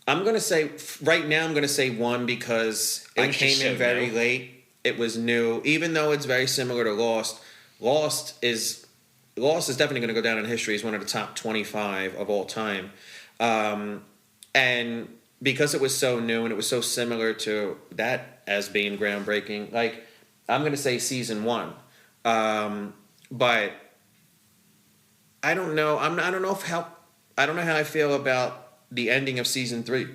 I'm going to say, right now, I'm going to say 1 because I came in very late. It was new. Even though it's very similar to Lost, Lost is definitely going to go down in history as one of the top 25 of all time. And because it was so new and it was so similar to that as being groundbreaking, like, I'm going to say season 1. But I don't know. I don't know how I feel about the ending of season 3.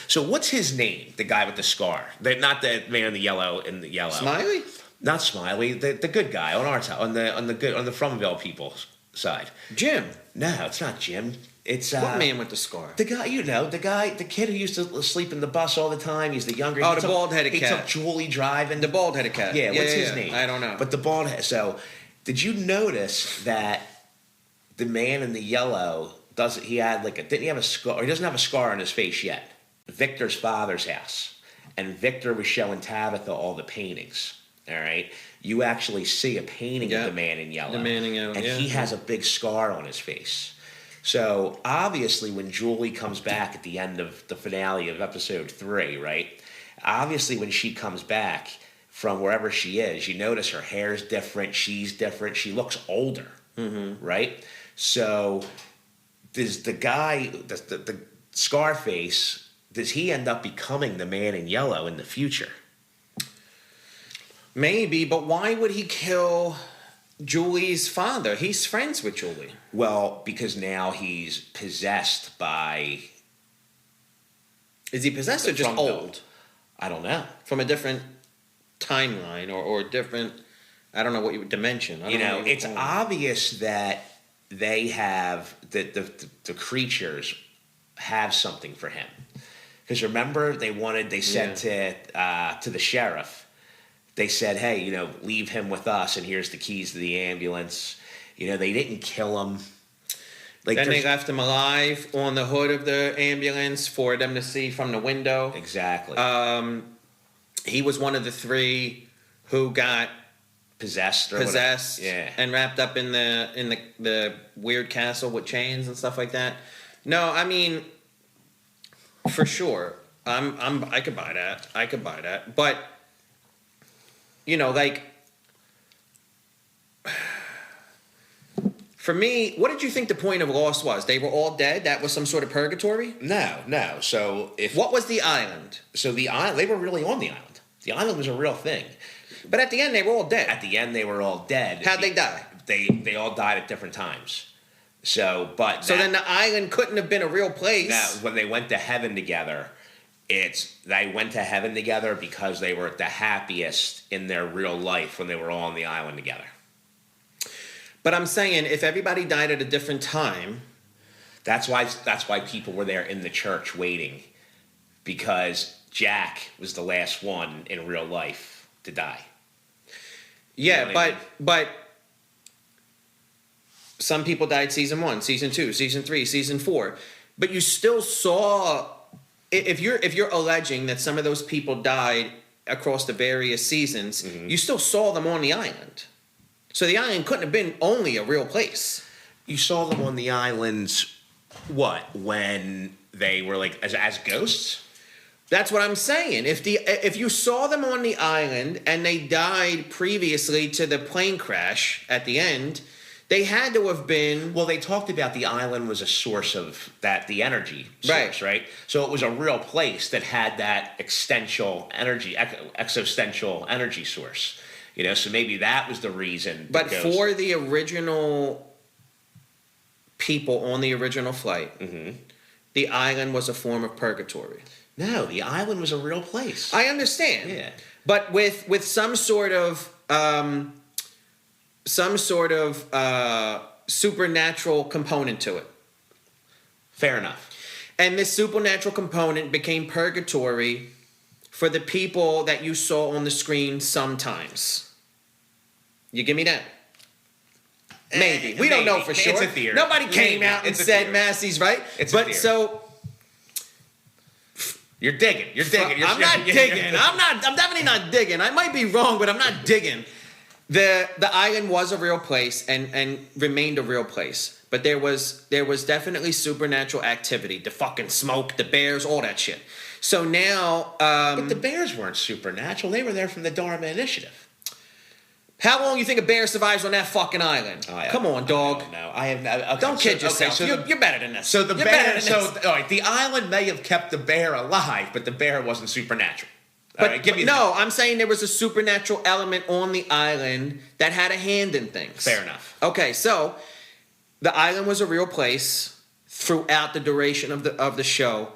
So what's his name? The guy with the scar. Not the man in the yellow. Smiley? Not Smiley. The good guy on our side, on the Fromville people's side. Jim. No, it's not Jim. It's what man with the scar? The guy, the kid who used to sleep in the bus all the time. He's the younger. Oh, the bald-headed cat. He took Julie driving. The bald-headed cat. Yeah, what's his name? I don't know. But the bald head. So, did you notice that the man in the yellow didn't he have a scar? Or he doesn't have a scar on his face yet. Victor's father's house, and Victor was showing Tabitha all the paintings. All right, you actually see a painting of the man in yellow. The man in yellow, and he has a big scar on his face. So obviously, when Julie comes back at the end of the finale of episode 3, right? Obviously, when she comes back from wherever she is, you notice her hair's different. She's different. She looks older, right? So does the guy, the Scarface, does he end up becoming the man in yellow in the future? Maybe, but why would he kill Julie's father? He's friends with Julie. Well, because now he's possessed by... Is he possessed or just old? I don't know. From a different timeline or different... I don't know what you would dimension. It's obvious that they have... The creatures have something for him. Because remember, they said to the sheriff, they said, hey, leave him with us, and here's the keys to the ambulance. They didn't kill him. Then they left him alive on the hood of the ambulance for them to see from the window. Exactly. He was one of the 3 who got possessed, and wrapped up in the weird castle with chains and stuff like that. No, I mean, for sure, I could buy that. But for me, what did you think the point of Lost was? They were all dead? That was some sort of purgatory? No. So what was the island? So the island, they were really on the island. The island was a real thing. But at the end, they were all dead. At the end, they were all dead. How'd they die? They all died at different times. So then the island couldn't have been a real place. Now, when they went to heaven together, they went to heaven together because they were at the happiest in their real life when they were all on the island together. But I'm saying, if everybody died at a different time, That's why people were there in the church waiting, because Jack was the last one in real life to die. Yeah, You know what I mean? but some people died season 1, season 2, season 3, season 4. But you still saw, if you're alleging that some of those people died across the various seasons, you still saw them on the island. So the island couldn't have been only a real place. You saw them on the islands, when they were like as ghosts? That's what I'm saying. If you saw them on the island and they died previously to the plane crash at the end, they had to have been. Well, they talked about the island was a source of the energy source, right? So it was a real place that had that existential energy, existential energy source. So maybe that was the reason. But for the original people on the original flight, the island was a form of purgatory. No, the island was a real place. I understand. Yeah. But with some sort of supernatural component to it. Fair enough. And this supernatural component became purgatory for the people that you saw on the screen sometimes. You give me that? Maybe. We don't know for sure. It's a theory. Nobody came out and said Massey's right. It's a theory. So You're digging. I'm not digging. I'm definitely not digging. I might be wrong, but I'm not digging. The island was a real place and remained a real place. But there was definitely supernatural activity. The fucking smoke, the bears, all that shit. So now but the bears weren't supernatural. They were there from the Dharma Initiative. how long you think a bear survives on that fucking island? Come on, dog. No, I have. Okay, Don't kid yourself. So you're better than this. So the You're bear. better than this. All right, the island may have kept the bear alive, but the bear wasn't supernatural. But, All right, give me no, I'm saying there was a supernatural element on the island that had a hand in things. Fair enough. Okay, so the island was a real place throughout the duration of the show.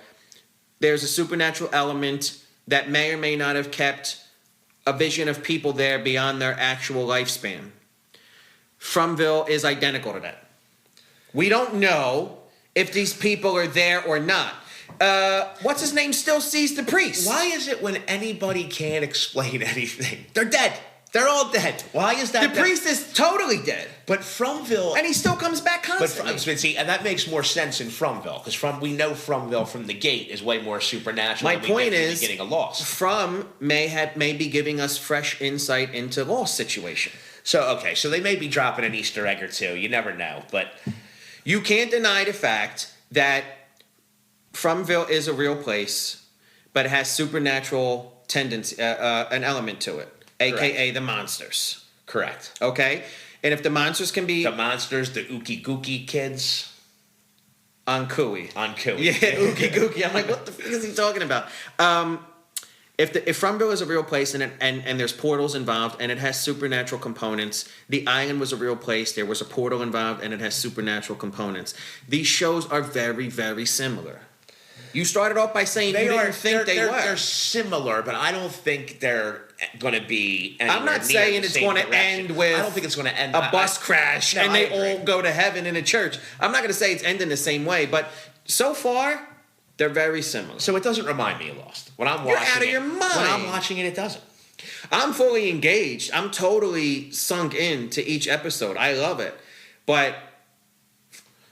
There's a supernatural element that may or may not have kept a vision of people there beyond their actual lifespan. Fromville is identical to that. We don't know if these people are there or not. What's his name still sees the priest. Why is it when anybody can't explain anything, they're dead? They're all dead. Why is that? The priest is totally dead. But Fromville, And he still comes back constantly. But see, and that makes more sense in Fromville, because we know Fromville from the gate is way more supernatural. My than we point get from is, the beginning of Lost. From may be giving us fresh insight into Lost situation. So they may be dropping an Easter egg or two. You never know, but You can't deny the fact that Fromville is a real place, but it has supernatural tendency, an element to it, aka the monsters. correct. Okay, and if the monsters can be The monsters, the Ookie Gookie kids on Kui. on Kui. Yeah, ookie gookie. I'm like, what the fuck is he talking about? If Fromville is a real place and there's portals involved and it has supernatural components, the island was a real place. There was a portal involved and it has supernatural components. These shows are very, very similar. You started off by saying you didn't think they were. They're similar, but I don't think they're going to be. I'm not saying it's going to end with. I don't think it's going to end a bus crash No, and I they agree. all go to heaven in a church. I'm not going to say it's ending the same way, but so far they're very similar. So it doesn't remind me of Lost. When I'm You're watching out of it, your mind. When I'm watching it, it doesn't. I'm fully engaged. I'm totally sunk into each episode. I love it. But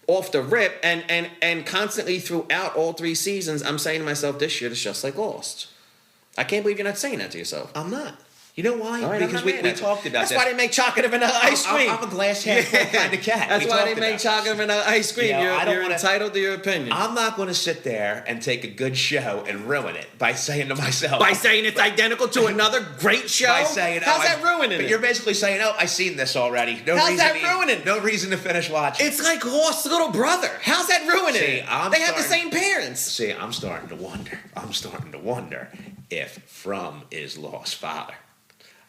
off the rip and constantly throughout all 3 seasons, I'm saying to myself, this shit is just like Lost. I can't believe you're not saying that to yourself. I'm not. You know why? All right, I'm because not we mad at you. talked about That's this. why they make chocolate and vanilla ice cream. I'm a glass half full kind of cat. That's We why talked they make about chocolate and vanilla ice cream. You know, I don't You're wanna- entitled to your opinion. I'm not going to sit there and take a good show and ruin it by saying to myself. By saying it's identical to another great show? By saying, how's that ruining But it? you're basically saying, I've seen this already. No How's reason that to, ruining it? No reason to finish watching. It's like Lost's little brother. How's that ruining See, it? I'm They have the starting- same parents. See, I'm starting to wonder if From is Lost's father.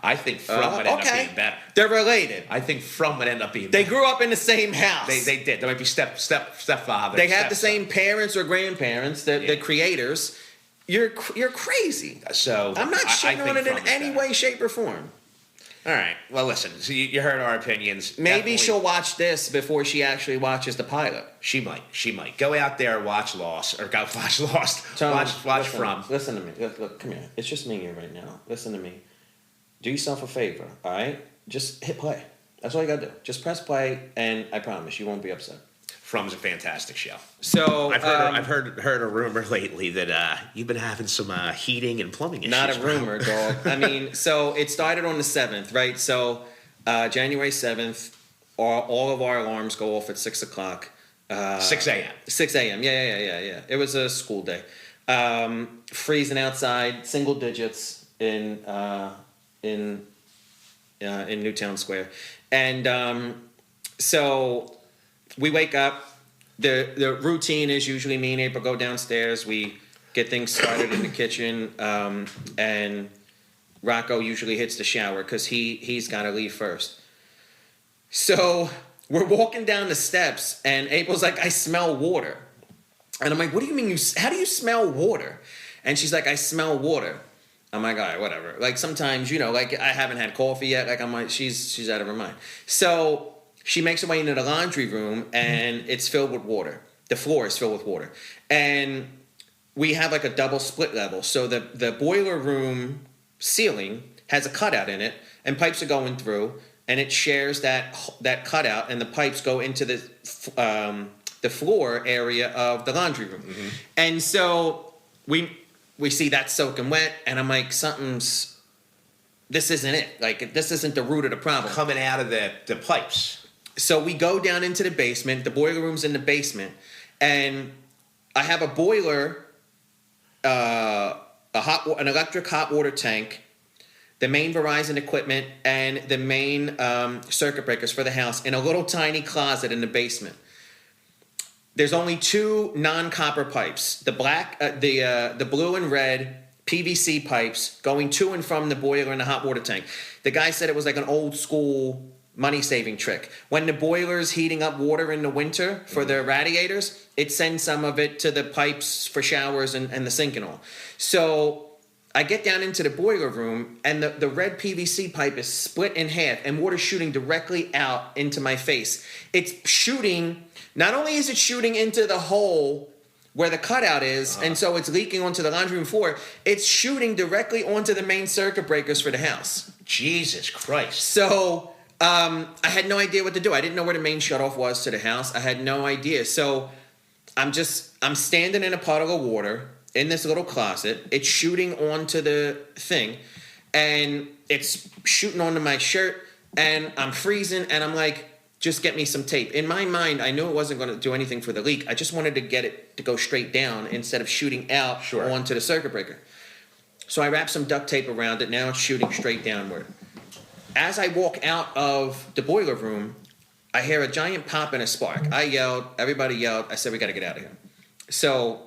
I think From would end up being better. They're related. I think From would end up being They better. grew up in the same house. They did. There might be stepfather. They have the stepson. same parents or grandparents, the creators. You're crazy. So I'm not I shitting on think it in From is any better. way, shape, or form. All right. Well, listen. So you heard our opinions. Maybe Definitely- she'll watch this before she actually watches the pilot. She might. She might go out there, watch Lost, or go watch Lost. Tone, watch listen, From. Listen to me. Look, come here. It's just me here right now. Listen to me. Do yourself a favor, all right? Just hit play. That's all you gotta do. Just press play, and I promise you won't be upset. From's a fantastic show. So I've heard a rumor lately that you've been having some heating and plumbing issues. not a bro. rumor, dog. I mean, so it started on the 7th, right? So January 7th, all of our alarms go off at 6 o'clock. 6 a.m. 6 a.m. Yeah. It was a school day. Freezing outside, single digits in Newtown Square, and so we wake up. The routine is usually me and April go downstairs. We get things started in the kitchen, and Rocco usually hits the shower because he's got to leave first. So we're walking down the steps, and April's like, "I smell water," and I'm like, "What do you mean? How do you smell water?" And she's like, "I smell water." I'm like, all right, whatever. Like sometimes, like I haven't had coffee yet. Like I'm like, she's out of her mind. So she makes her way into the laundry room, and it's filled with water. The floor is filled with water, and we have like a double split level. So the boiler room ceiling has a cutout in it, and pipes are going through, and it shares that cutout, and the pipes go into the floor area of the laundry room, and so we see that soaking wet, and I'm like, this isn't it. Like, this isn't the root of the problem. Coming out of the pipes. So we go down into the basement. The boiler room's in the basement. And I have a boiler, an electric hot water tank, the main Verizon equipment, and the main circuit breakers for the house in a little tiny closet in the basement. There's only 2 non-copper pipes, the blue and red PVC pipes going to and from the boiler and the hot water tank. The guy said it was like an old school money-saving trick. When the boiler's heating up water in the winter for the radiators, it sends some of it to the pipes for showers and the sink and all. So I get down into the boiler room, and the red PVC pipe is split in half, and water's shooting directly out into my face. It's shooting... Not only is it shooting into the hole where the cutout is, and so it's leaking onto the laundry room floor, it's shooting directly onto the main circuit breakers for the house. Jesus Christ. So I had no idea what to do. I didn't know where the main shutoff was to the house. I had no idea. So I'm standing in a puddle of water in this little closet. It's shooting onto the thing, and it's shooting onto my shirt, and I'm freezing, and I'm like, just get me some tape. In my mind, I knew it wasn't going to do anything for the leak. I just wanted to get it to go straight down instead of shooting out onto the circuit breaker. So I wrapped some duct tape around it. Now it's shooting straight downward. As I walk out of the boiler room, I hear a giant pop and a spark. I yelled. Everybody yelled. I said, we got to get out of here. So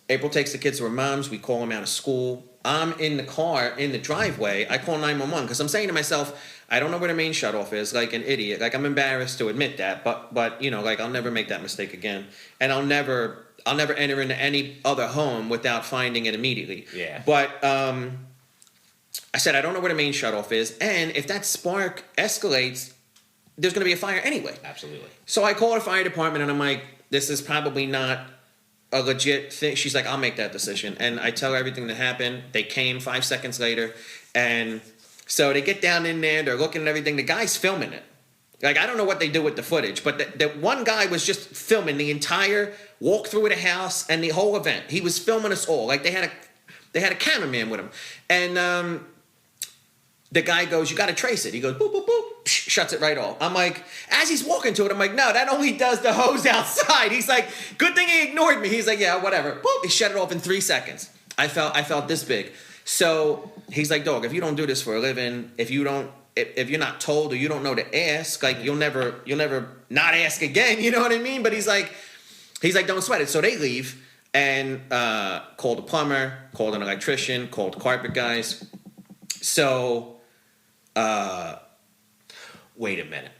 April takes the kids to her mom's. We call them out of school. I'm in the car in the driveway. I call 911 because I'm saying to myself, I don't know where the main shutoff is, like an idiot. Like, I'm embarrassed to admit that, but like, I'll never make that mistake again, and I'll never enter into any other home without finding it immediately. Yeah. But I said, I don't know where the main shutoff is, and if that spark escalates, there's going to be a fire anyway. Absolutely. So I call the fire department, and I'm like, this is probably not a legit thing. She's like, I'll make that decision. And I tell her everything that happened. They came 5 seconds later, and so they get down in there, they're looking at everything. The guy's filming it. Like, I don't know what they do with the footage, but the one guy was just filming the entire walk through the house and the whole event. He was filming us all. Like, they had a cameraman with him. And the guy goes, you got to trace it. He goes, boop, boop, boop, shuts it right off. I'm like, as he's walking to it, I'm like, no, that only does the hose outside. He's like, good thing he ignored me. He's like, yeah, whatever. Boop, he shut it off in 3 seconds. I felt this big. So he's like, dog, if you don't do this for a living, if you're not told or you don't know to ask, like, you'll never not ask again. You know what I mean? But he's like, don't sweat it. So they leave and called a plumber, called an electrician, called carpet guys. So, wait a minute.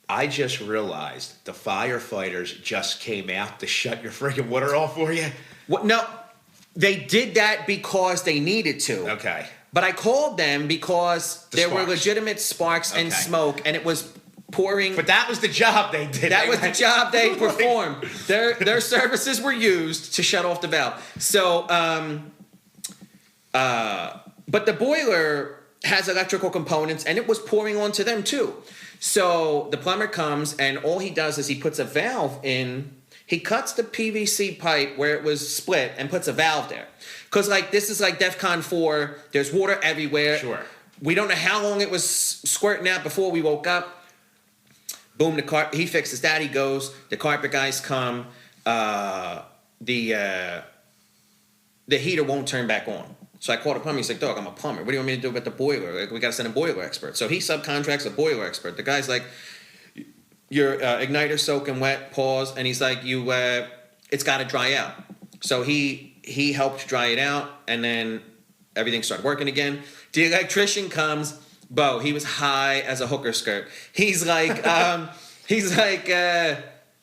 I just realized the firefighters just came out to shut your freaking water off for you. What? No. They did that because they needed to. Okay. But I called them because there were sparks. legitimate sparks and Okay. smoke, and it was pouring. But that was the job they did. That They was the went- job they performed. Their services were used to shut off the valve. So, but the boiler has electrical components, and it was pouring onto them too. So the plumber comes, and all he does is he puts a valve in. He cuts the PVC pipe where it was split and puts a valve there. Because, like, this is like DEFCON 4. There's water everywhere. Sure. We don't know how long it was squirting out before we woke up. Boom, he fixes that. He goes. The carpet guys come. The heater won't turn back on. So I called a plumber. He's like, dog, I'm a plumber. What do you want me to do about the boiler? Like, we got to send a boiler expert. So he subcontracts a boiler expert. The guy's like, your igniter's soaking wet, pause. And he's like, it's got to dry out. So he helped dry it out, and then everything started working again. The electrician comes. Bo, he was high as a hooker skirt. He's like,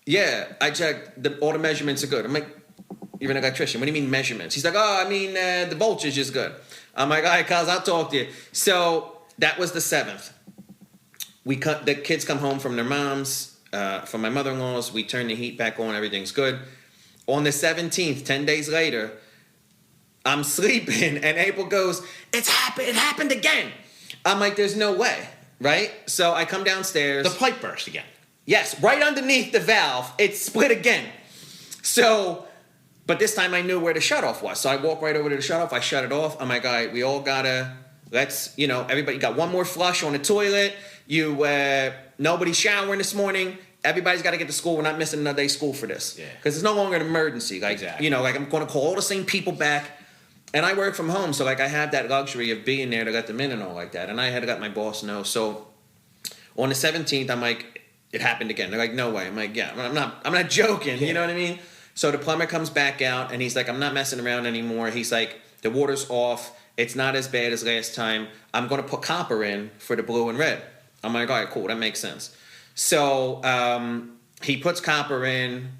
yeah, I checked. All the measurements are good. I'm like, you're an electrician. What do you mean measurements? He's like, oh, I mean, the voltage is good. I'm like, all right, cuz, I'll talk to you. So that was the 7th. The kids come home from their moms, from my mother-in-law's. We turn the heat back on. Everything's good. On the 17th, 10 days later, I'm sleeping, and April goes, it happened again. I'm like, there's no way, right? So I come downstairs. The pipe burst again. Yes, right underneath the valve, it split again. So, but this time I knew where the shutoff was. So I walk right over to the shutoff. I shut it off. I'm like, all right, we all gotta, everybody got one more flush on the toilet. Nobody's showering this morning. Everybody's got to get to school. We're not missing another day of school for this. Yeah. Because it's no longer an emergency. Like, exactly. Like I'm going to call all the same people back. And I work from home. So, like, I have that luxury of being there to let them in and all like that. And I had to let my boss know. So, on the 17th, I'm like, it happened again. They're like, no way. I'm like, yeah, I'm not joking. Yeah. You know what I mean? So, the plumber comes back out, and he's like, I'm not messing around anymore. He's like, the water's off. It's not as bad as last time. I'm going to put copper in for the blue and red. I'm like, all right, cool. That makes sense. So he puts copper in.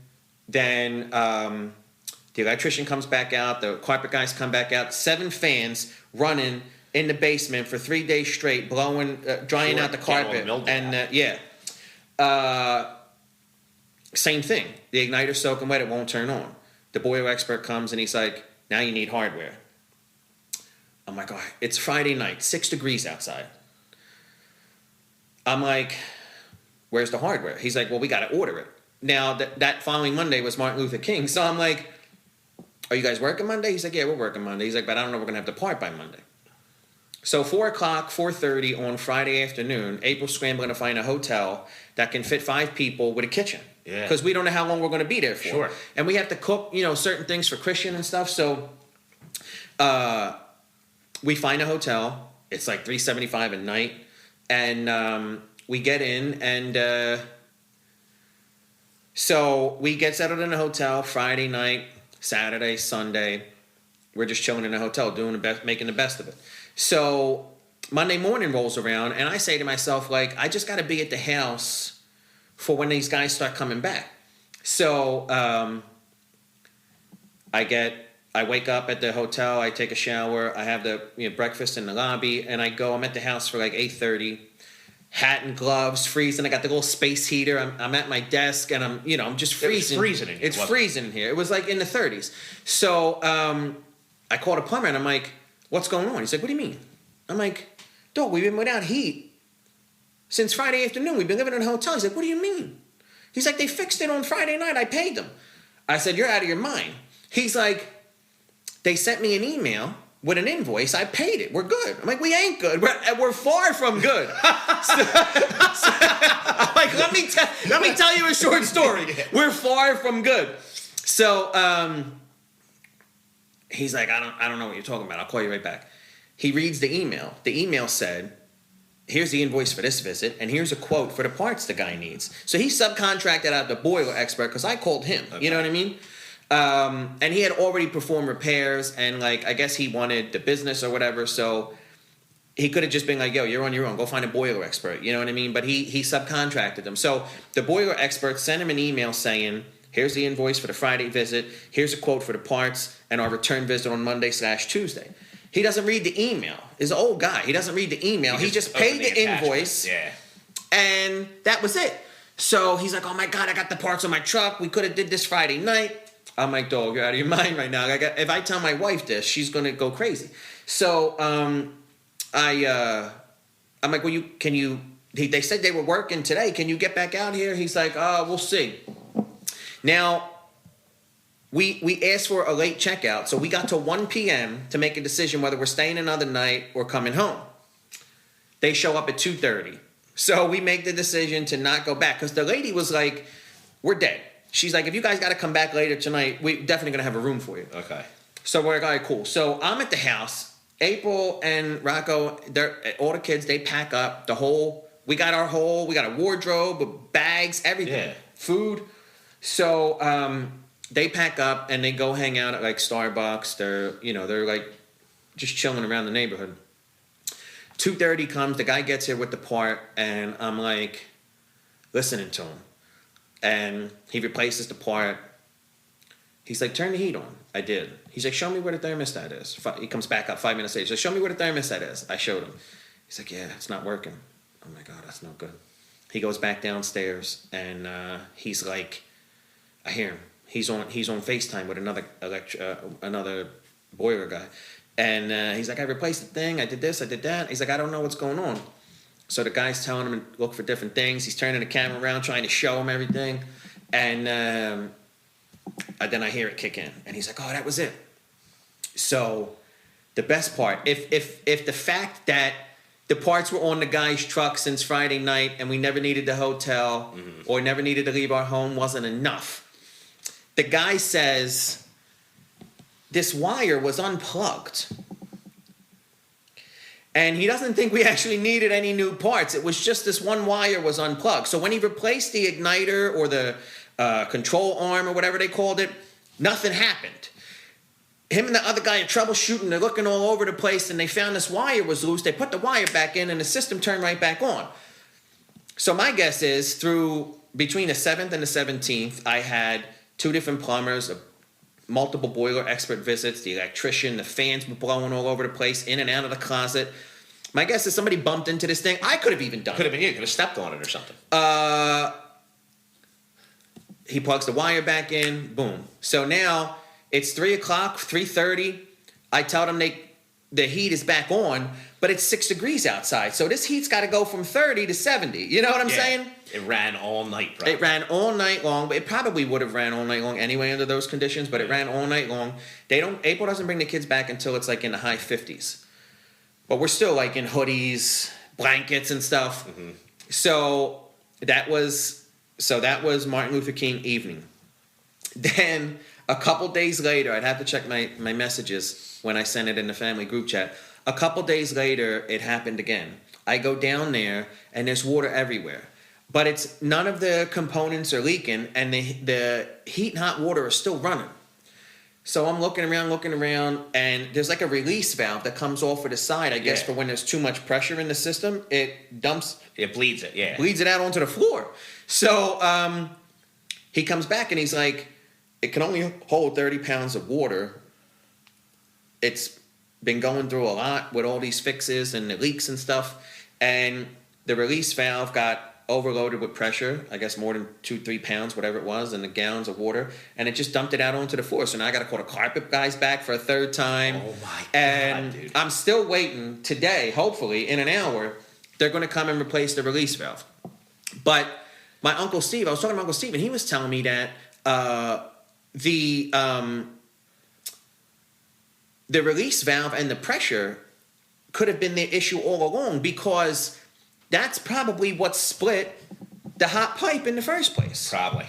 Then the electrician comes back out. The carpet guys come back out. 7 fans running in the basement for 3 days straight, blowing, drying out the carpet. And same thing. The igniter's soaking wet. It won't turn on. The boiler expert comes and he's like, now you need hardware. I'm like, all right, it's Friday night, 6 degrees outside. I'm like, where's the hardware? He's like, well, we got to order it. Now, that following Monday was Martin Luther King. So I'm like, are you guys working Monday? He's like, yeah, we're working Monday. He's like, but I don't know if we're going to have the part by Monday. So 4 o'clock, 4:30 on Friday afternoon, April's scrambling to find a hotel that can fit 5 people with a kitchen. Yeah. Because we don't know how long we're going to be there for. Sure. And we have to cook, certain things for Christian and stuff. So we find a hotel. It's like $375 a night. And we get in, and so we get settled in a hotel Friday night, Saturday, Sunday. We're just chilling in a hotel, making the best of it. So Monday morning rolls around, and I say to myself, like, I just got to be at the house for when these guys start coming back. So I wake up at the hotel, I take a shower, I have the breakfast in the lobby, and I'm at the house for like 8:30. Hat and gloves, freezing. I got the little space heater. I'm at my desk, and I'm just freezing. It was freezing in here, It's freezing in here. It was like in the 30s. So I called a plumber, and I'm like, what's going on? He's like, what do you mean? I'm like, dog, we've been without heat since Friday afternoon. We've been living in a hotel. He's like, what do you mean? He's like, they fixed it on Friday night. I paid them. I said, you're out of your mind. He's like, they sent me an email with an invoice. I paid it. We're good. I'm like, we ain't good. We're far from good. so I'm like, let me tell you a short story. We're far from good. So he's like, I don't know what you're talking about. I'll call you right back. He reads the email. The email said, here's the invoice for this visit, and here's a quote for the parts the guy needs. So he subcontracted out the boiler expert because I called him. Okay. You know what I mean? And he had already performed repairs, and like I guess he wanted the business or whatever, so he could have just been like, yo, you're on your own, go find a boiler expert, you know what I mean? But he subcontracted them. So the boiler expert sent him an email saying, here's the invoice for the Friday visit, here's a quote for the parts, and our return visit on Monday/Tuesday. He doesn't read the email. He's an old guy. He doesn't read the email. He just paid the invoice. Yeah. And that was it. So he's like, oh my God, I got the parts on my truck. We could have did this Friday night. I'm like, dog, you're out of your mind right now. If I tell my wife this, she's going to go crazy. So I'm like, well, they said they were working today. Can you get back out here? He's like, we'll see. Now, we asked for a late checkout. So we got to 1 p.m. to make a decision whether we're staying another night or coming home. They show up at 2:30. So we make the decision to not go back because the lady was like, we're dead. She's like, if you guys got to come back later tonight, we're definitely going to have a room for you. Okay. So we're like, all right, cool. So I'm at the house. April and Rocco, all the kids, they pack up we got a wardrobe with bags, everything, yeah. Food. So they pack up and they go hang out at like Starbucks. They're like just chilling around the neighborhood. 2:30 comes, the guy gets here with the part, and I'm like listening to him. And he replaces the part. He's like, turn the heat on. I did. He's like, show me where the thermostat is. He comes back up 5 minutes later. He's like, show me where the thermostat is. I showed him. He's like, yeah, it's not working. Oh my God, that's no good. He goes back downstairs and he's like, I hear him. He's on FaceTime with another boiler guy. And he's like, I replaced the thing. I did this. I did that. He's like, I don't know what's going on. So the guy's telling him to look for different things. He's turning the camera around, trying to show him everything. And then I hear it kick in. And he's like, oh, that was it. So the best part, if the fact that the parts were on the guy's truck since Friday night and we never needed the hotel or never needed to leave our home wasn't enough, the guy says this wire was unplugged. And he doesn't think we actually needed any new parts. It was just this one wire was unplugged. So when he replaced the igniter or the control arm or whatever they called it, nothing happened. Him and the other guy are troubleshooting. They're looking all over the place, and they found this wire was loose. They put the wire back in, and the system turned right back on. So my guess is between the 7th and the 17th, I had 2 different plumbers, multiple boiler expert visits, the electrician, the fans were blowing all over the place, in and out of the closet. My guess is somebody bumped into this thing. I could have even done it. Could have been you. Could have stepped on it or something. He plugs the wire back in. Boom. So now it's 3 o'clock, 3:30. I tell them the heat is back on, but it's 6 degrees outside. So this heat's got to go from 30 to 70. You know what I'm saying? It ran all night, bro. It ran all night long, but it probably would have ran all night long anyway under those conditions, but it ran all night long. April doesn't bring the kids back until it's like in the high 50s. But we're still like in hoodies, blankets and stuff. Mm-hmm. So that was Martin Luther King evening. Then a couple days later, I'd have to check my messages when I sent it in the family group chat. A couple days later, it happened again. I go down there and there's water everywhere. But it's none of the components are leaking, and the heat and hot water are still running. So I'm looking around, and there's like a release valve that comes off of the side, I guess, for when there's too much pressure in the system. It bleeds it, bleeds it out onto the floor. So he comes back and he's like, it can only hold 30 pounds of water. It's been going through a lot with all these fixes and the leaks and stuff, and the release valve got overloaded with pressure, I guess more than 2-3 pounds, whatever it was, and the gallons of water, and it just dumped it out onto the floor. So now I got to call the carpet guys back for a third time. Oh my God, dude! I'm still waiting today. Hopefully, in an hour, they're going to come and replace the release valve. But my Uncle Steve, I was talking to Uncle Steve, and he was telling me that the release valve and the pressure could have been the issue all along, because that's probably what split the hot pipe in the first place. Probably.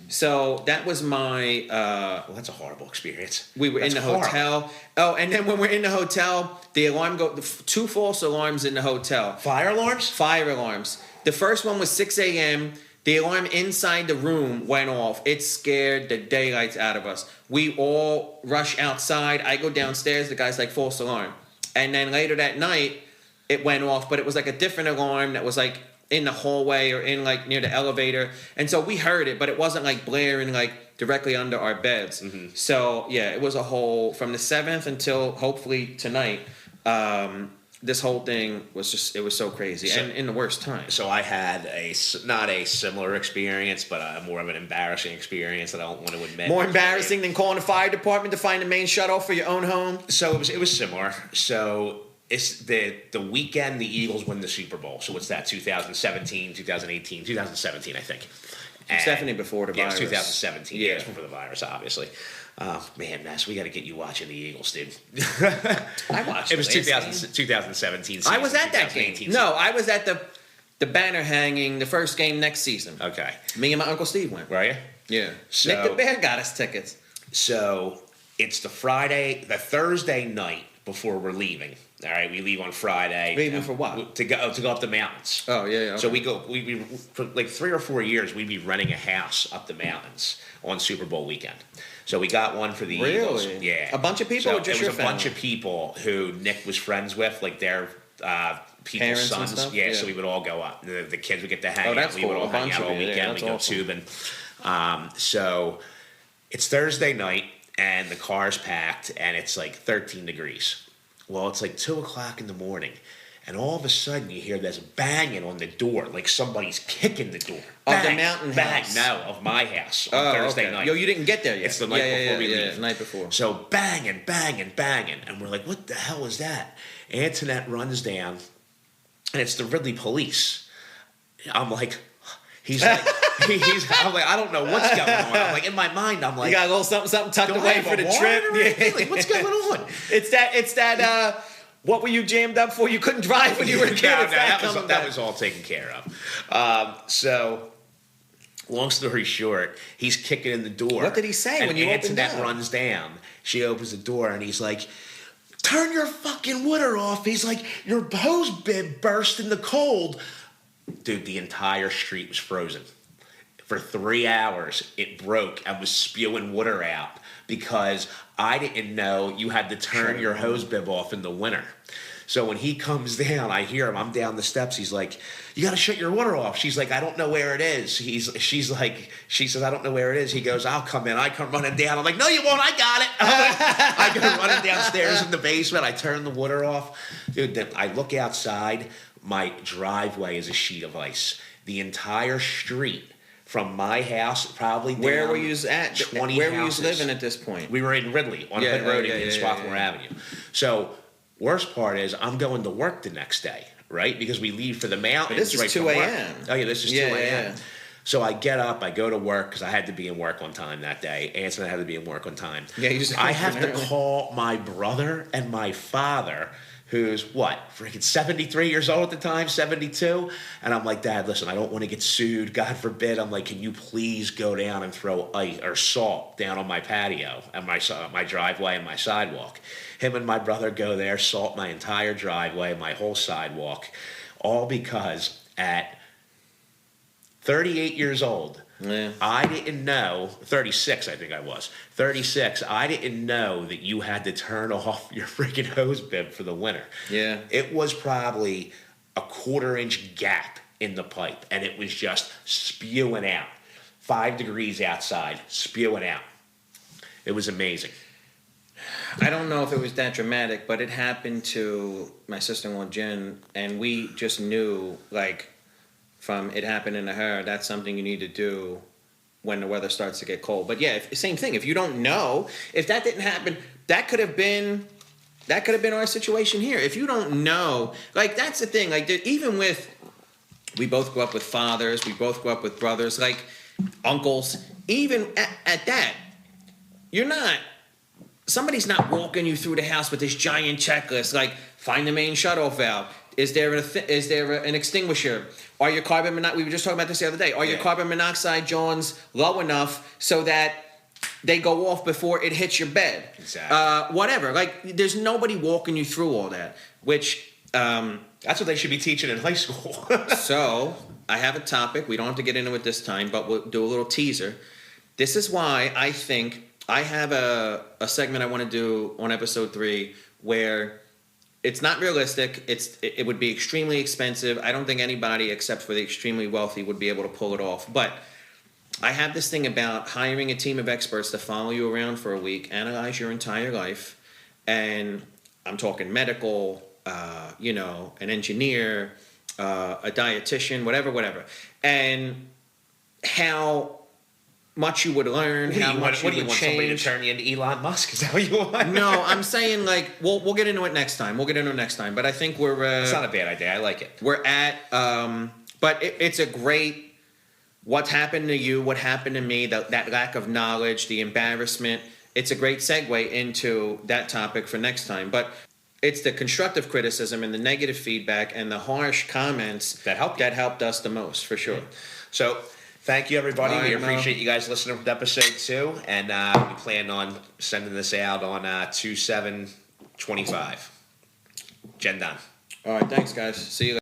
So that was my... well, that's a horrible experience. We were in the hotel. Oh, and then when we're in the hotel, the alarm 2 false alarms in the hotel. Fire alarms? Fire alarms. The first one was 6 a.m. The alarm inside the room went off. It scared the daylights out of us. We all rush outside. I go downstairs. The guy's like, false alarm. And then later that night, it went off, but it was like a different alarm that was like in the hallway or in like near the elevator. And so we heard it, but it wasn't like blaring like directly under our beds. Mm-hmm. So yeah, it was a whole from the 7th until hopefully tonight. This whole thing was it was so crazy and in the worst time. So I had not a similar experience, but more of an embarrassing experience that I don't want to admit. More embarrassing than calling the fire department to find the main shut-off for your own home? So it was similar. So it's the weekend the Eagles win the Super Bowl. So what's that, 2017, 2018, 2017, I think. It's definitely before the virus. Yeah, it's 2017. Yeah. It's before the virus, obviously. Man, Mass, we got to get you watching the Eagles, dude. I watched it. was 2017 season, I was at that game. season. No, I was at the banner hanging the first game next season. Okay. Me and my Uncle Steve went. Were you? Yeah. So, Nick the Bear got us tickets. So it's the Thursday night before we're leaving. All right, we leave on Friday. Leaving for what? To go up the mountains. Oh yeah. Okay. So we for like 3 or 4 years we'd be renting a house up the mountains on Super Bowl weekend. So we got one for the Eagles. Yeah. A bunch of people or just it your was family? a bunch of people who Nick was friends with, like their people's Parents and sons. stuff? Yeah, Yeah. so we would all go up. The kids would get to hang out. That's We would cool. all A hang bunch out of all you. Yeah, weekend. that's We'd go awesome. tubing. So it's Thursday night and the car's packed and it's like 13 degrees. Well, it's like 2 o'clock in the morning. And all of a sudden, you hear this banging on the door, like somebody's kicking the door. Of the mountain house? No, of my house on Thursday night. Yo, you didn't get there yet. It's the night before we leave. The night before. So banging, banging, banging. And we're like, what the hell is that? Antoinette runs down, and it's the Ridley police. I'm like, I'm like, I don't know what's going on. I'm like, in my mind, I'm like, you got a little something tucked do I away have for a the warrant or trip. anything? Like, what's going on? It's that. What were you jammed up for? You couldn't drive when you were a kid. No, It's coming that back. was all taken care of. So, long story short, he's kicking in the door. What did he say and when you opened Antoinette up? runs down. She opens the door and he's like, turn your fucking water off. He's like, your hose bib burst in the cold. Dude, the entire street was frozen. For 3 hours, it broke and was spewing water out because I didn't know you had to turn your hose bib off in the winter. So when he comes down, I hear him. I'm down the steps. He's like, you got to shut your water off. She's like, I don't know where it is. She says, I don't know where it is. He goes, I'll come in. I come running down. I'm like, no, you won't. I got it. I go running downstairs in the basement. I turn the water off. Dude, then I look outside. My driveway is a sheet of ice. The entire street from my house, probably down Where were you at? 20 Where were you houses. living at this point? We were in Ridley on Hood Road in Swarthmore Avenue. So, worst part is I'm going to work the next day, right? Because we leave for the mountains. But this is right 2 from work. a.m. Oh yeah, this is 2 a.m. Yeah. So I get up, I go to work because I had to be in work on time that day. Anson had to be in work on time. Yeah, you just I have to early. call my brother and my father, who's freaking 73 years old at the time, 72. And I'm like, Dad, listen, I don't want to get sued. God forbid. I'm like, can you please go down and throw ice or salt down on my patio and my driveway and my sidewalk? Him and my brother go there, salt my entire driveway, my whole sidewalk, all because at 38 years old, Yeah. I didn't know, 36 I think I was, 36, I didn't know that you had to turn off your freaking hose bib for the winter. Yeah. It was probably a 1/4-inch gap in the pipe, and it was just spewing out. 5 degrees outside, spewing out. It was amazing. I don't know if it was that dramatic, but it happened to my sister-in-law Jen, and we just knew, like, from it happening to her, that's something you need to do when the weather starts to get cold. But yeah, same thing. If you don't know, if that didn't happen, that could have been our situation here. If you don't know, like, that's the thing. Like, even with, we both grew up with fathers, we both grew up with brothers, like uncles. Even at that, somebody's not walking you through the house with this giant checklist, like, find the main shutoff valve. Is there an extinguisher? Are your carbon monoxide? We were just talking about this the other day. Are your carbon monoxide joins low enough so that they go off before it hits your bed? Exactly. Whatever. Like, there's nobody walking you through all that. Which That's what they should be teaching in high school. so I have a topic. We don't have to get into it this time, but we'll do a little teaser. This is why I think I have a segment I want to do on episode 3 where it's not realistic. It would be extremely expensive. I don't think anybody except for the extremely wealthy would be able to pull it off. But I have this thing about hiring a team of experts to follow you around for a week, analyze your entire life, and I'm talking medical, an engineer, a dietitian, whatever, and how much you would learn, how much what do you you would want somebody to change. turn you into Elon Musk? Is that what you want? No, I'm saying like we'll get into it next time. But I think It's not a bad idea. I like it. we're at. But it's a great. What happened to you? What happened to me? That lack of knowledge, the embarrassment. It's a great segue into that topic for next time. But it's the constructive criticism and the negative feedback and the harsh comments That helped you. that helped us the most, for sure. So, thank you, everybody. All We right, Mo. appreciate you guys listening to episode 2, and we plan on sending this out on 2/7/25. Jen done. All right, thanks, guys. See you later.